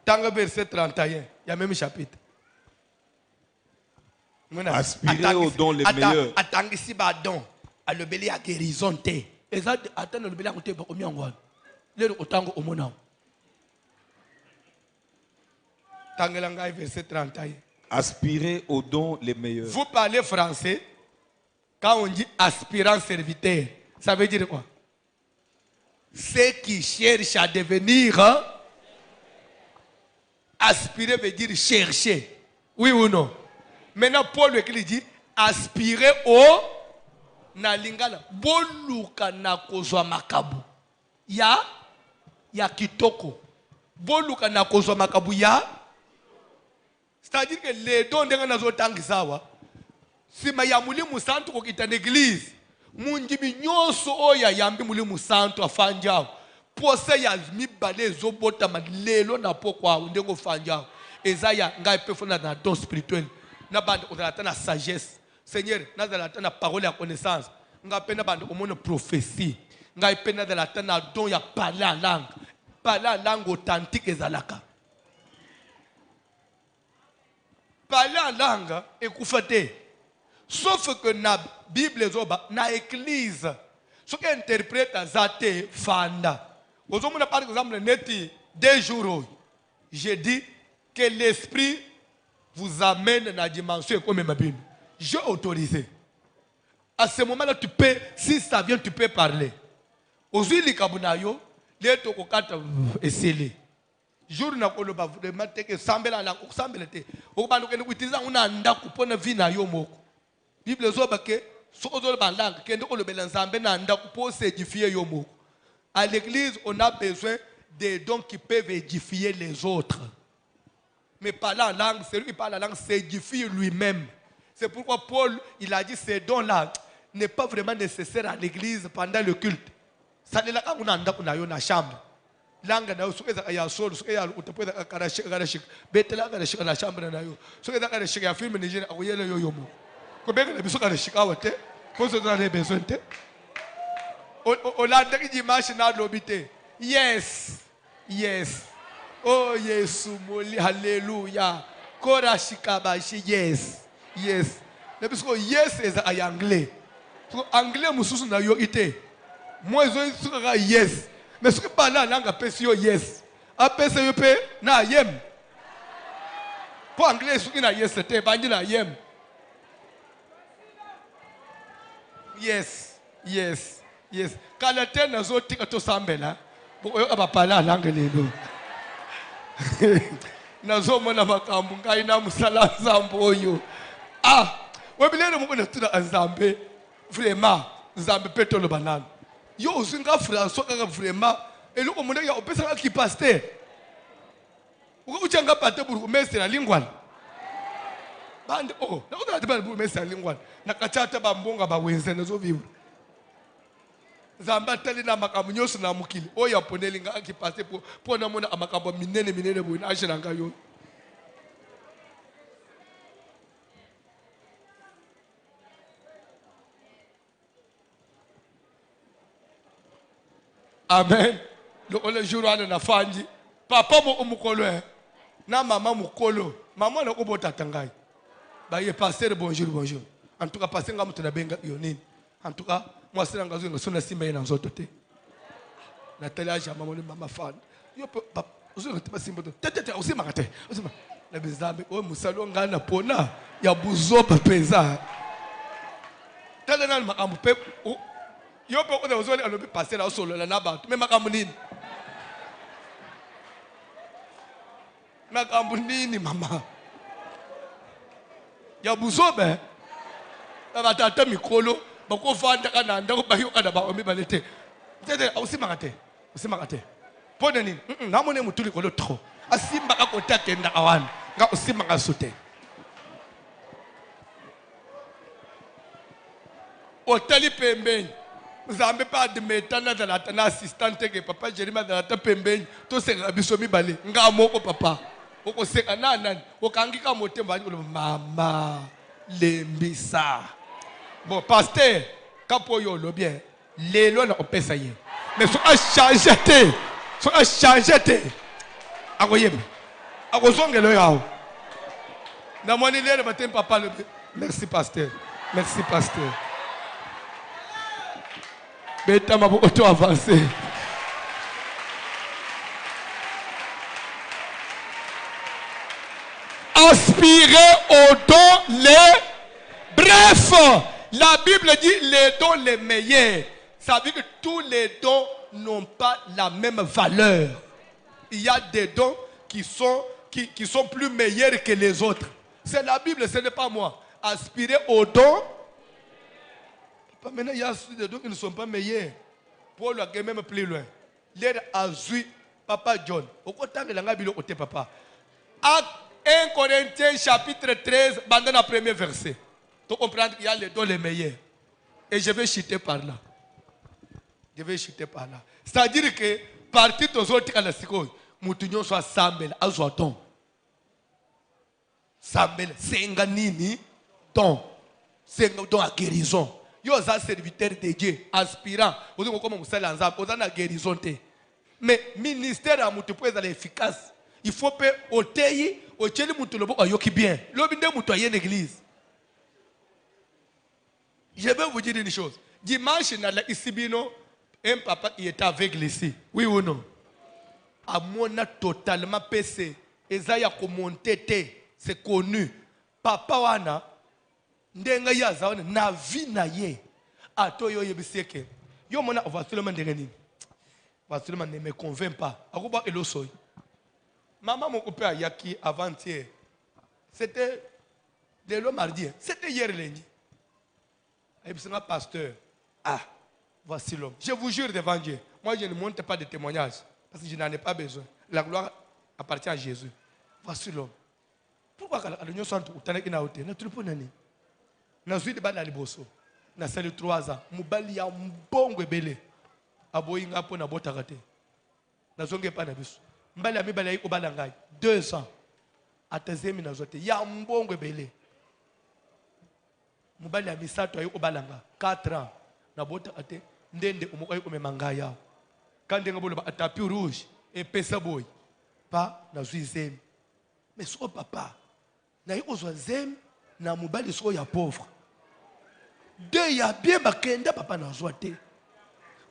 Tanga verset 31, il y a même chapitre. Aspirer aux dons les meilleurs. Attangisi ba don. A le beli a guérison te. Exact, attends le beli a côté ba combien ngwan. Le otango omona. Tangelanga verset 31. Aspirer aux dons les meilleurs. Vous parlez français. Quand on dit aspirant serviteur, ça veut dire quoi? Ceux qui cherchent à devenir, hein? Aspirer veut dire chercher. Oui ou non? Maintenant, Paul il dit aspirer au nalingala. Boluka na kozwa makabu. Ya kitoko. Boluka na kozwa makabu ya. C'est-à-dire que les dons de nazo tangisawa. Si ma ya mulimu santu kokita n'église, munjimi nyonso oya yambi mulimu santu afanjao. Pose ya mibale zobota malelo na pokwa ndeko fanjao. Ezaya ngai pefona na don spirituel. Na bande odalata na sagesse. Seigneur, na dalata na parole ya connaissance. Ngai pena bande omona prophétie. Ngai pena dalata na don ya parler en langue. Parler en langue authentique ezalaka. Parler en langue ekufate. Sauf que na Bible na église, ce qui interprète zate fanda. Aujourd'hui, par exemple, neti 2 jours, j'ai dit que l'esprit vous amène dans la dimension comme ma Bible. J'ai autorisé. À ce moment-là, tu peux, si ça vient, tu peux parler. Aujourd'hui, les kabunayo, les tokokata esselé. Jour na koloba vraiment que sambela la sambelete. O ba no utiliser una ndaku pona vina yo moko. Bible zoba ke sozo bandanga kende olobela nzambe na ndaku pour s'édifier yo moko. À l'église, on a besoin des dons qui peuvent édifier les autres. Mais parler en langue, celui qui parle la langue s'édifie lui-même. C'est pourquoi Paul, il a dit ces dons-là n'est pas vraiment nécessaire à l'église pendant le culte. Ça n'est là qu'on a dans chambre. Langue na usuke za ya solo usuke ya utapweza karashik betela karashik na chambre na yo usuke za karashik ya film nijina akuyele yo yomo ko beka na bisuka karashik awate ko so za le besoin te o la ndaki dimanche na lobité yes oh Yesu moli hallelujah korashika bashi yes na bisuko yes eza ay anglais so anglais mususu na yo ite moi zo suka yes. Mais ce que parle la langue appelle yes. Appelle ça pe na yem. Pour anglais ce qui na yes c'était pas na yem. Yes. Quand la terre na zo tika to sambela, bo yo aba parler la langue lelo. Na zo mona makambu ngai na musala nzambo yo. We bilele mo na tuna nzambe vraiment nzambe petolo banana. Yo usinga François kaka vraiment et le monde ya opesa ki pasteur. Uko uchanga pate buru mestre na lingwala. bandi oh nakuthi bali bume salingwana nakachata bambonga bawenze nezovivra zamba tali na makambo nyoso na mukili oya poneli ngaki passer po na mona amakambo minene boina ashira ngayo. Amen. Le jour où on a fanji, papa mo umukolo na maman mukolo, maman na ko tangai. Ba ye passer bonjour. En tout cas passer ngamu tuna benga yonini. En tout cas moi c'est ngazo ngosona simba ina nzoto te. Nathalie aja mama fan. Yo papa uzo ngati simba to. Tete usima kate. Usima. Na bizambe o musalo ngana pona ya buzoba peza. Tele na makambo pe yo pe ko uzole alobi passer la solo la na bantu me makambo nini? Makambo nini mama? Ya buzobe. Abatata mikolo bako fanda kana ndako bayo kana ba omi balete. Tete usima kate. Pona nini? Namone mutuli kolo tro. Asimba akota kenda awan. Nga usima ngasute. Otali pembeni. Zambe pa de metana da la assistante que papa Jerima da la pembeni. To se bisomi bale. Nga moko papa. Oko se kanana. Okangika motemba mama lembisa. Bon pasteur kapoyo lo bien. Lelo na opesa ye. Mais so a changé te. So a changé te. Akoyebe. Akosongelo yawo. Na moni lelo batem papa le. Merci pasteur. Merci pasteur. Beta m'a beaucoup avancé. Aspirer aux dons les... Bref, la Bible dit les dons les meilleurs. Ça veut dire que tous les dons n'ont pas la même valeur. Il y a des dons qui sont plus meilleurs que les autres. C'est la Bible, ce n'est pas moi. Aspirer aux dons. Maintenant, il y a des dons qui ne sont pas meilleurs. Paul a même plus loin. L'air azui, Papa John. Au côté de la Bible, côté papa. Acte 1 Corinthiens chapitre 13, bandana le premier verset. Tu comprends qu'il y a les dons les meilleurs. Et je vais chuter par là. C'est-à-dire que, partir aux autres à la seconde, Moutounion soit Sambel, Azoaton. Sambel, c'est un ganini, don. C'est un don à guérison. Yo za serviteur de Dieu, aspirant, vous avez comme vous ensemble, vous avez guérison. Mais ministère à mutu pour être efficace, il faut que au tei, au tcheli mutu lobo ayoki bien. L'obinde mutu ayen église. Je vais vous dire une chose. Dimanche dans la Isibino, un papa qui était aveugle ici. Oui ou non? À mon a totalement pécé. Ezaya commenté, c'est connu. Papa wana ndenga ya zaone na vie na ye ato yo yebiseke yo mona vasilement ndengeni vasilement ne me convainc pas akuba elosoy maman mon copain ayaki avant-hier c'était le mardi c'était hier lundi ayebisanga pasteur voici l'homme je vous jure devant Dieu moi je ne monte pas de témoignage parce que je n'en ai pas besoin la gloire appartient à Jésus voici l'homme pourquoi quand l'union santo utanaki na hotel na tulipo nani na zui de bana liboso na sali 3 ans mubali ya mbongo ebele aboyi ngapo na botaka te na zonge pa na biso mbali ya mibali ya obala ngai 2 ans atazemi na zote ya mbongo ebele mubali ya misato ayi obala nga 4 ans na botaka te ndende omoko ayi komema ngai yawo kandi ngabolo ba tapis rouge et pesa boy pa na zui zemi mais so papa na yi ozwa zemi na mubali so ya pauvre de ya bien bakenda papa na zwa te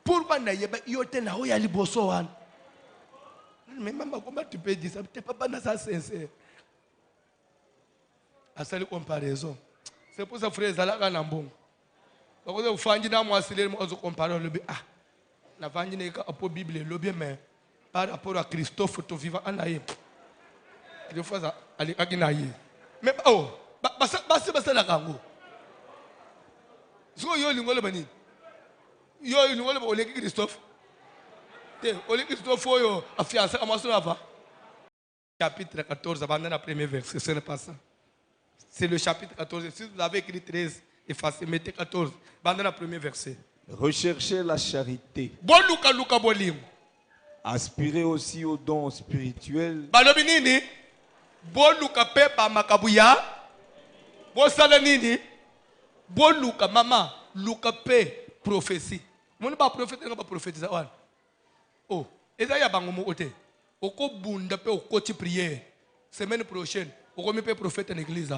pourquoi na yeba yote na ho ya liboso wana mais maman comment tu peux dire ça t'es papa na ça sincère asali comparaison c'est pour ça frère zalaka na mbongo bakoze ufanji na mwasile mo ozo comparer le bi na fanji ne ka apo bible le bien mais par rapport à Christophe to vivant anaye il faut ça ali akinaye mais basi la kango so yo lingole bani yo lingole ba oleki Christophe te oleki Christophe yo afiança amaso lava chapitre 14 abandana premier verset ce n'est pas ça C'est le chapitre 14. Si vous avez écrit 13, effacez, mettez 14. Dans le premier verset. Recherchez la charité. Bon luka luka bolim. Aspirez aussi aux dons spirituels. Balobi nini? Bon luka pe ba makabuya. Bon sala nini? Bon luka mama. Luka pe prophétie. Mon ba prophète nga ba prophétiser wan. Oh, eza ya bango mo ote. Oko bunda pe okoti prière. Semaine prochaine, oko mi pe prophète en église.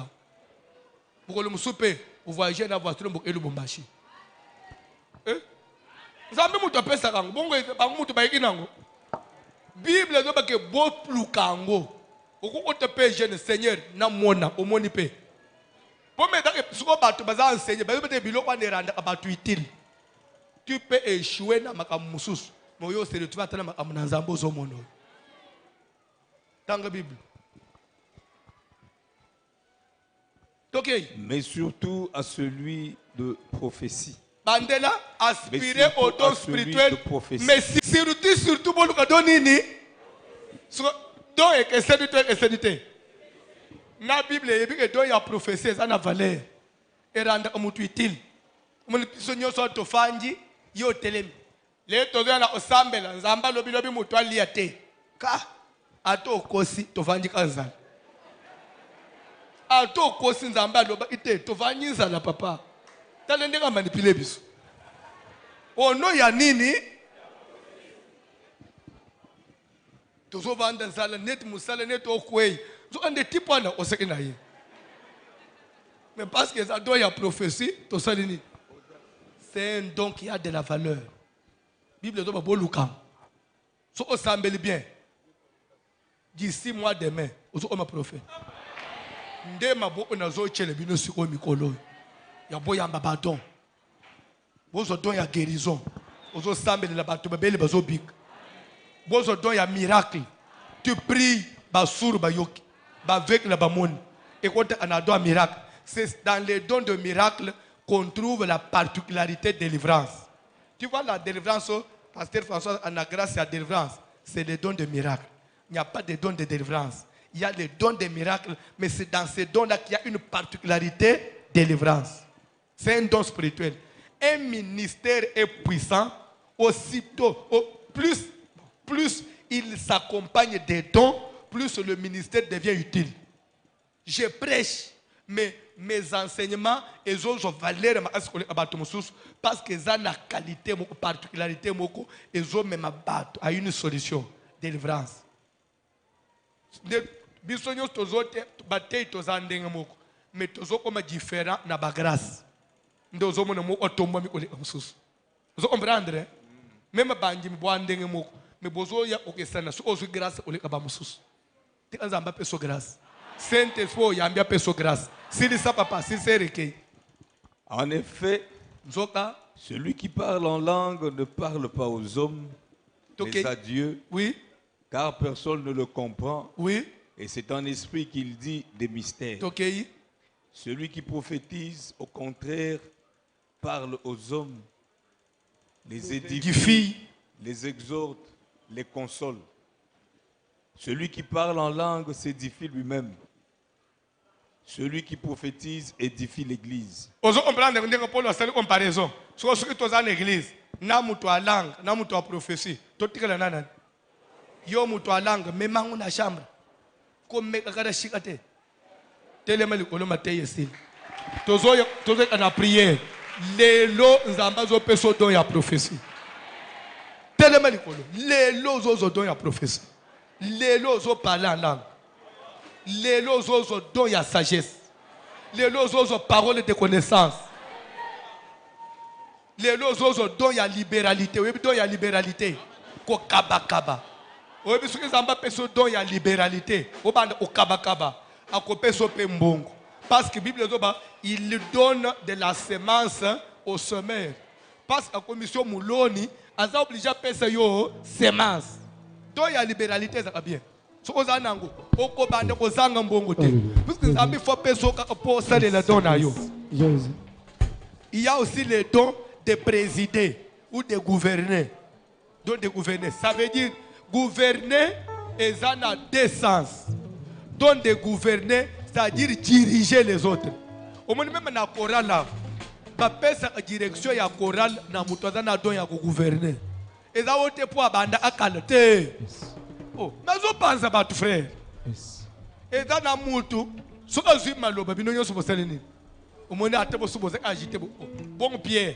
Pour le souper, vous voyagez dans la voiture et le bombachi. Vous avez mis un peu ça. Bon, vous avez mis un Bible, vous avez mis un peu kango. Vous avez mis jeune Seigneur, na mona, au monipe. Pour me dire que si vous avez enseigné, vous avez mis un peu utile. Tu peux échouer dans ma camusous. Mais vous avez retrouvé dans ma camunazambo zomono. Dans la Bible. Okay. Mais surtout à celui de prophétie. Bandela, aspirer au don spirituel. Mais surtout, bon, nous donnons don et que c'est la Bible, il y a don ya prophétie, ça n'a valeur. Et rendre comme utile. Mon sonyo so to fanji, yo telem. Les tozo na osambela, nzamba lobi lobi mutu aliate. Ka ato kosi to fanji kanzana. Ato kosi nzamba loba ite to fanji nzala papa. Talende ka manipuler biso. Ono ya nini? Tozo vanda nzala net musala net okwei. Zo ande tipo na osekena ye. Mais parce que ça doit y avoir prophétie, tout ça c'est un don qui a de la valeur. La Bible doit pas Lucas. Si on s'embelle bien, d'ici mois demain, on va prophète. Ndema bo on a zo chele bino si o mikolo. Ya boya mbabadon. Bozo don ya guérison. Ozo s'embelle la bato babele bazo big. Bozo don ya miracle. Tu pries basur bayoki. Ba avec la bamone. Et quand on a don miracle. C'est dans les dons de miracle qu'on trouve la particularité de délivrance. Tu vois la délivrance, Pasteur François, en a grâce à la délivrance, c'est les dons de miracle. Il n'y a pas de dons de délivrance. Il y a les dons de miracle, mais c'est dans ces dons-là qu'il y a une particularité de délivrance. C'est un don spirituel. Un ministère est puissant, aussitôt, plus il s'accompagne des dons, plus le ministère devient utile. Je prêche, mais mes enseignements, ils ont valeur parce qu'ils ont la qualité, la particularité, ils ont même à une solution, délivrance. Mais tous comme différents dans la grâce. Vous comprenez? Même bandi mbwandenge moko, mais bozo ya okesana so ozu grâce oleka ba mususu. Tikanza mbape so grâce. Saint-Esprit yambia pe so grâce. Si ça papa, si c'est recueilli. En effet, celui qui parle en langue ne parle pas aux hommes, mais à Dieu. Oui. Car personne ne le comprend. Oui. Et c'est en esprit qu'il dit des mystères. Okay. Celui qui prophétise, au contraire, parle aux hommes, les édifie, les exhorte, les console. Celui qui parle en langue s'édifie lui-même. Celui qui prophétise édifie l'église. Vous comprenez une comparaison. Si vous êtes dans l'église, na mutu a langue, na mutu a prophétie. Tout est là nan. Yo mutu a langue, même en une chambre. Comme me kakara shikate. Telema likolo mateye sil. Tozo na prière. Lelo nzamba zo peso don ya prophétie. Telema likolo. Lelo zo don ya prophétie. Lelo zo parler en langue. Les lots dont il y a sagesse. Les lots paroles de connaissance. Les lots dont il y a libéralité. Oui, dont il y a libéralité. Ko kaba kaba. Oui, parce que zamba peso dont il y a libéralité. Au bande au kaba kaba. A ko peso pe mbongo. Parce que Bible il donne de la semence au semeur. Parce que la commission mouloni a obligé à peser yo semence. Donc il y a libéralité ça va bien. Il y a aussi les dons de présider ou de gouverner. Dons de gouverner. Ça veut dire gouverner et ça a deux sens. Don de gouverner, c'est-à-dire diriger les autres. Au moins même na chorale là, bapesa direction ya chorale na mutu azana don ya gouverner. Eza wote pour abanda akalete. Oh, mazo panza batu frère. Eza na mutu soka zui maloba bino nyoso bosaleni. Au moins atebo suboze agiter bon Pierre.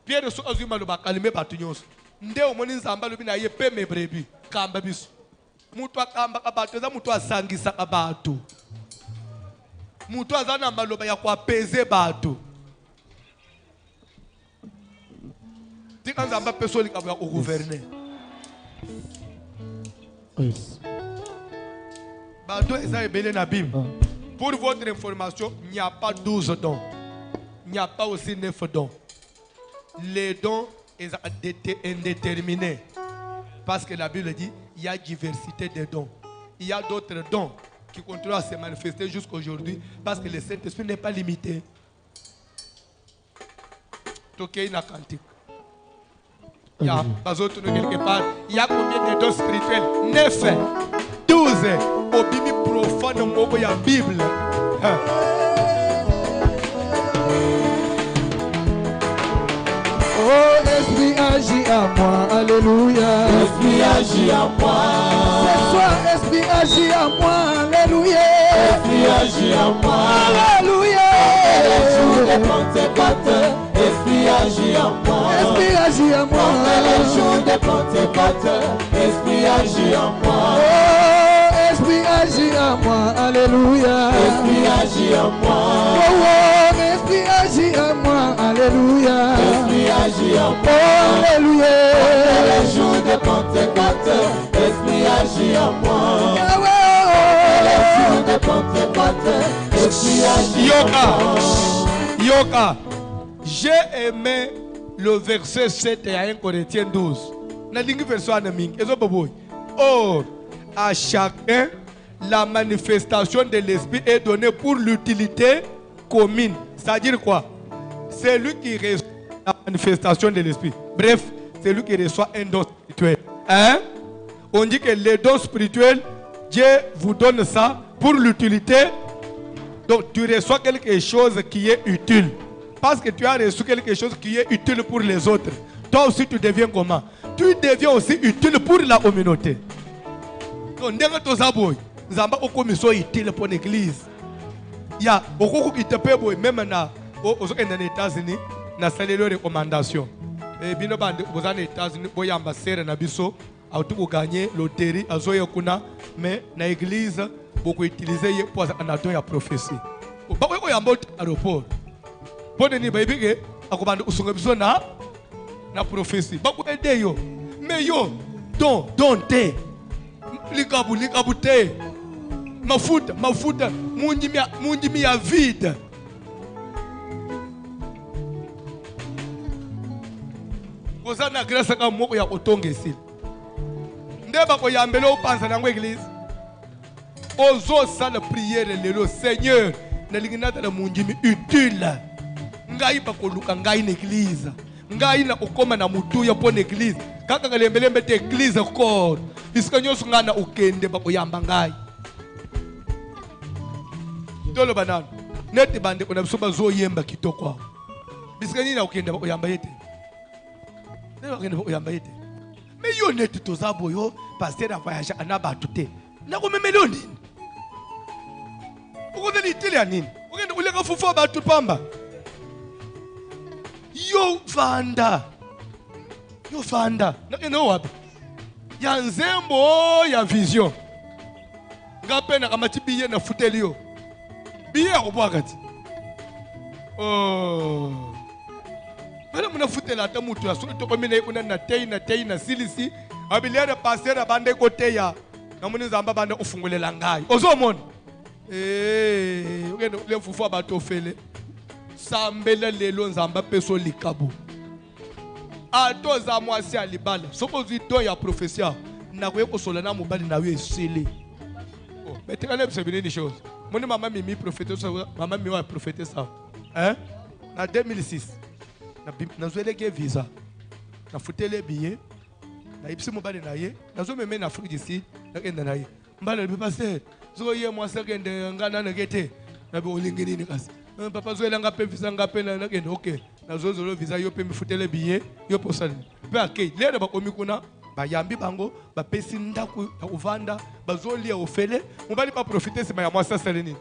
Pierre soka zui maloba kalime batu nyoso. Nde au moins nzamba lobi na ye pe me brebi kamba biso. Mutu akamba kabatu eza mutu asangisa kabatu. Mutu azana maloba ya kwa peze batu. Tika nzamba pesoli kabu ya gouverner. Batu eza ebele na Bible. Pour votre information, il n'y a pas 12 dons. Il n'y a pas aussi 9 dons. Les dons sont indéterminés. Parce que la Bible dit il y a diversité de dons. Il y a d'autres dons qui continuent à se manifester jusqu'à aujourd'hui parce que le Saint-Esprit n'est pas limité. Toqué une cantique. Il y a quelque part. Il y a combien de dons spirituels? 9, 12. Au bimi profane au la Bible. Oh, Esprit agit à moi, alléluia. Esprit agit à moi. Ce soir, Esprit agit à moi, alléluia. Esprit agit à moi. Alléluia. Les jours de Pentecôte, Esprit agit à moi. Esprit agit à moi. Les jours de Pentecôte, Esprit agit à moi. Oh, Esprit agit à moi, alléluia. Esprit agit à moi. Oh, Esprit agit à moi, alléluia. Esprit agit à moi. Oh, alléluia. Les jours de Pentecôte, Esprit agit à moi. Les jours de Pentecôte, Esprit agit à moi. Yoka, j'ai aimé le verset 7 et 1 Corinthiens 12. Or, à chacun, la manifestation de l'Esprit est donnée pour l'utilité commune. C'est-à-dire quoi? C'est lui qui reçoit la manifestation de l'Esprit. Bref, c'est lui qui reçoit un don spirituel. Hein? On dit que les dons spirituels, Dieu vous donne ça pour l'utilité. Donc tu reçois quelque chose qui est utile. Parce que tu as reçu quelque chose qui est utile pour les autres. Toi aussi tu deviens comment? Tu deviens aussi utile pour la communauté. Donc nous avons commission utile pour l'église. Il y a beaucoup qui te peuvent même aux États-Unis, na salé les recommandations. Et bien aux États-Unis, boy ambassadeur na biso, a tout gagner loterie, a zoé kuna, mais na église beaucoup utilisé pour un prophétie. Bah oui, on a aéroport. Pour ne pas oublier, à comment on a besoin na prophétie. Bah oui, aider yo, mais yo, don te, likabu te, mafuta, mundi mi a vide. Kozana grâce à moi ya otonga ici. Ndeba ko yambelo upanza na église. Ozo sala prière lelo Seigneur, na linginata na munjimi utile. Ngai ba ko luka ngai na église. Ngai na okoma na mutu ya pona église. Kaka ngalembelembe te église ko. Biskanyo sungana ukende ba ko yamba ngai. Tolo banana. Neti bande ko na biso bazo yemba kitoko. Biskanyi na ukende ba ko yamba yete. Mais yo net tozabo yo pasteur a voyagé à Nabatute. Na ko memelo nini? Uko ndani tele nini? Ukende uleka fufu abatu pamba. Yo vanda. Na keno wapi? Ya nzembo ya vision. Ngapena kama tibiye na futeli yo. Biye akobwakati. Oh. Bala muna futela ata mutu ya soto ko mine kuna na tei na silisi abiliana passer bande kote ya na muni zamba bande ufungulela ngayo ozomona ukene le fufu abato fele sambela lelo nzamba peso likabu ato za mwasi alibala soko zito ya professeur na ko ekosola na mobali na we esele oh betekane bisebine ni chose moni mama mimi prophète mama mimi wa prophète ça hein na 2006 na zweleke visa na futele billet na ipsi mobali na ye na zo meme na Afrique d'ici na kenda na ye mbala le pasteur zoye mwasa kende ngana nakete nabe olingini kasi papa zoela ngape visa ngape na nakende okay nazozo lo visa yo pe mifutele billet yo posali pe akei lero bakomi kuna bayambi bango bapesi ndaku ya kovanda bazolia ofele mobali pas profiter c'est ma mwasa saleni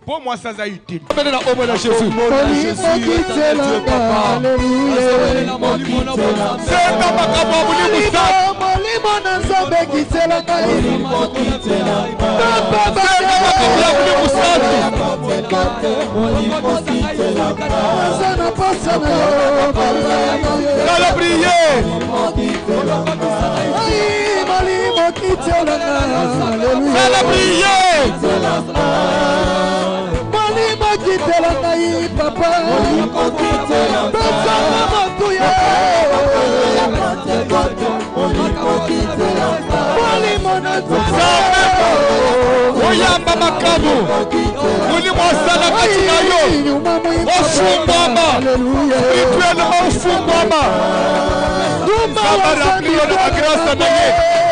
pour moi ça a utile venez dans au nom de Jésus c'est dans ma kababuli musa molimo na nzambe kitelanga oyamba makamu muli mwasala katika yo ofungwama rituellement ofungwama saba remplir de la grâce de Dieu